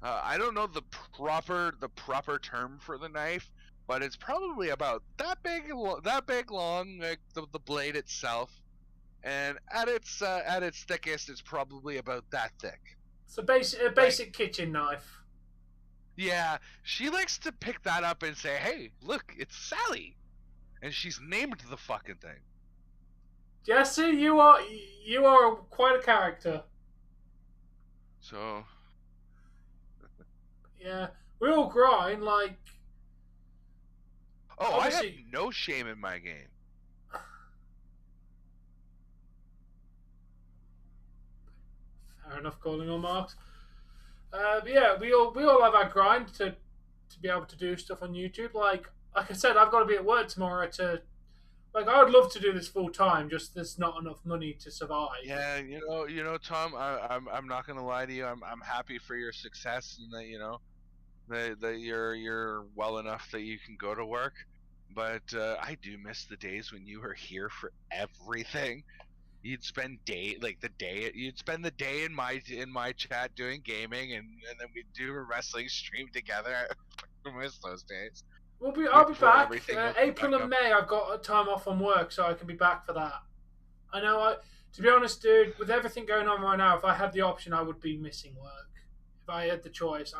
[SPEAKER 2] I don't know the proper term for the knife, but it's probably about that big long, like the blade itself. And at its thickest, it's probably about that thick.
[SPEAKER 1] It's a basic kitchen knife.
[SPEAKER 2] Yeah, she likes to pick that up and say, "Hey, look, it's Sally," and she's named the fucking thing.
[SPEAKER 1] Jesse, you are quite a character.
[SPEAKER 2] So,
[SPEAKER 1] yeah, we all grind like.
[SPEAKER 2] Oh, obviously... I have no shame in my game.
[SPEAKER 1] Fair enough, calling on marks. But yeah, we all have our grind to be able to do stuff on YouTube. Like I said, I've got to be at work tomorrow to. Like I would love to do this full time, just there's not enough money to survive.
[SPEAKER 2] Yeah, Tom, I'm not gonna lie to you. I'm happy for your success and that you're well enough that you can go to work. But I do miss the days when you were here for everything. You'd spend you'd spend the day in my chat doing gaming, and then we'd do a wrestling stream together. I miss those days.
[SPEAKER 1] I'll be back. April and May, I've got time off from work, so I can be back for that. I know. To be honest, dude, with everything going on right now, if I had the option, I would be missing work. If I had the choice,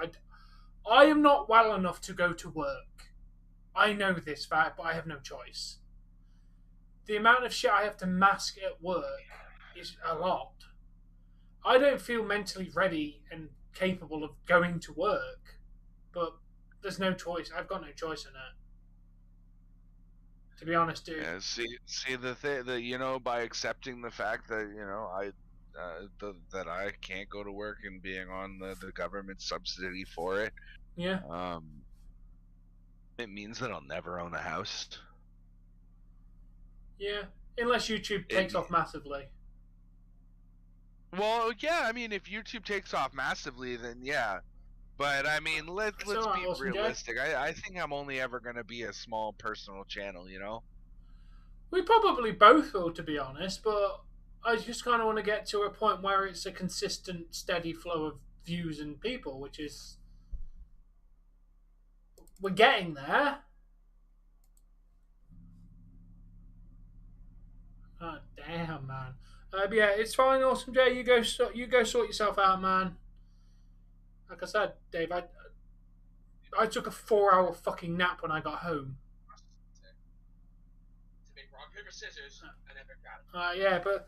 [SPEAKER 1] I am not well enough to go to work. I know this fact, but I have no choice. The amount of shit I have to mask at work is a lot. I don't feel mentally ready and capable of going to work, but there's no choice. I've got no choice in it. To be honest, dude.
[SPEAKER 2] Yeah, see the thing that by accepting the fact that that I can't go to work and being on the government subsidy for it.
[SPEAKER 1] Yeah.
[SPEAKER 2] It means that I'll never own a house.
[SPEAKER 1] Yeah, unless YouTube takes off massively.
[SPEAKER 2] Well, yeah, I mean, if YouTube takes off massively, then yeah. But I mean, let's be realistic. I think I'm only ever going to be a small personal channel,
[SPEAKER 1] We probably both will, to be honest, but I just kind of want to get to a point where it's a consistent, steady flow of views and people, which is... We're getting there. Oh, damn, man. But yeah, it's fine, Awesome Jay. You go sort yourself out, man. Like I said, Dave, I took a 4-hour fucking nap when I got home. Yeah, but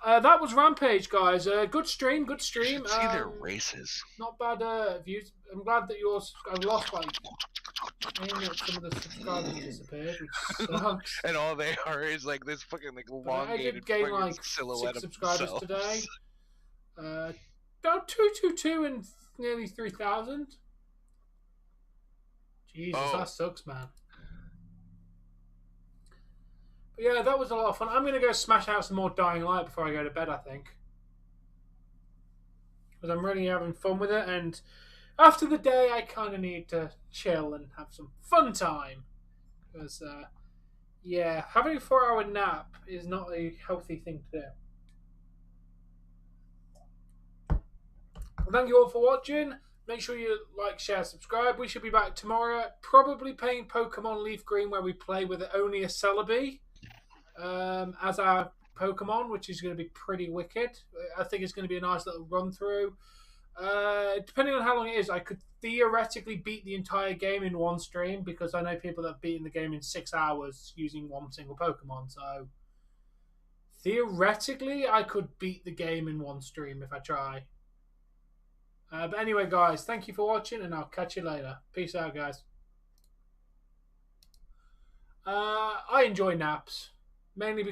[SPEAKER 1] that was Rampage, guys. Good stream.
[SPEAKER 2] You should see their races.
[SPEAKER 1] Not bad views. I'm glad that yours. I lost like. Some of the subscribers disappeared, which sucks.
[SPEAKER 2] And all they are is like this fucking elongated
[SPEAKER 1] I did gain like
[SPEAKER 2] silhouette
[SPEAKER 1] 6 subscribers
[SPEAKER 2] of
[SPEAKER 1] today. About 222 and nearly 3,000. Jesus, that sucks, man. But yeah, that was a lot of fun. I'm going to go smash out some more Dying Light before I go to bed, I think. Because I'm really having fun with it, and after the day, I kind of need to chill and have some fun time. Because, yeah, having a 4-hour nap is not a healthy thing to do. Well, thank you all for watching. Make sure you like, share, subscribe. We should be back tomorrow, probably playing Pokemon Leaf Green, where we play with only a Celebi as our Pokemon, which is going to be pretty wicked. I think it's going to be a nice little run through. Depending on how long it is, I could theoretically beat the entire game in one stream, because I know people that have beaten the game in 6 hours using one single Pokemon. So theoretically, I could beat the game in one stream if I try. But anyway, guys, thank you for watching, and I'll catch you later. Peace out, guys. I enjoy naps, mainly because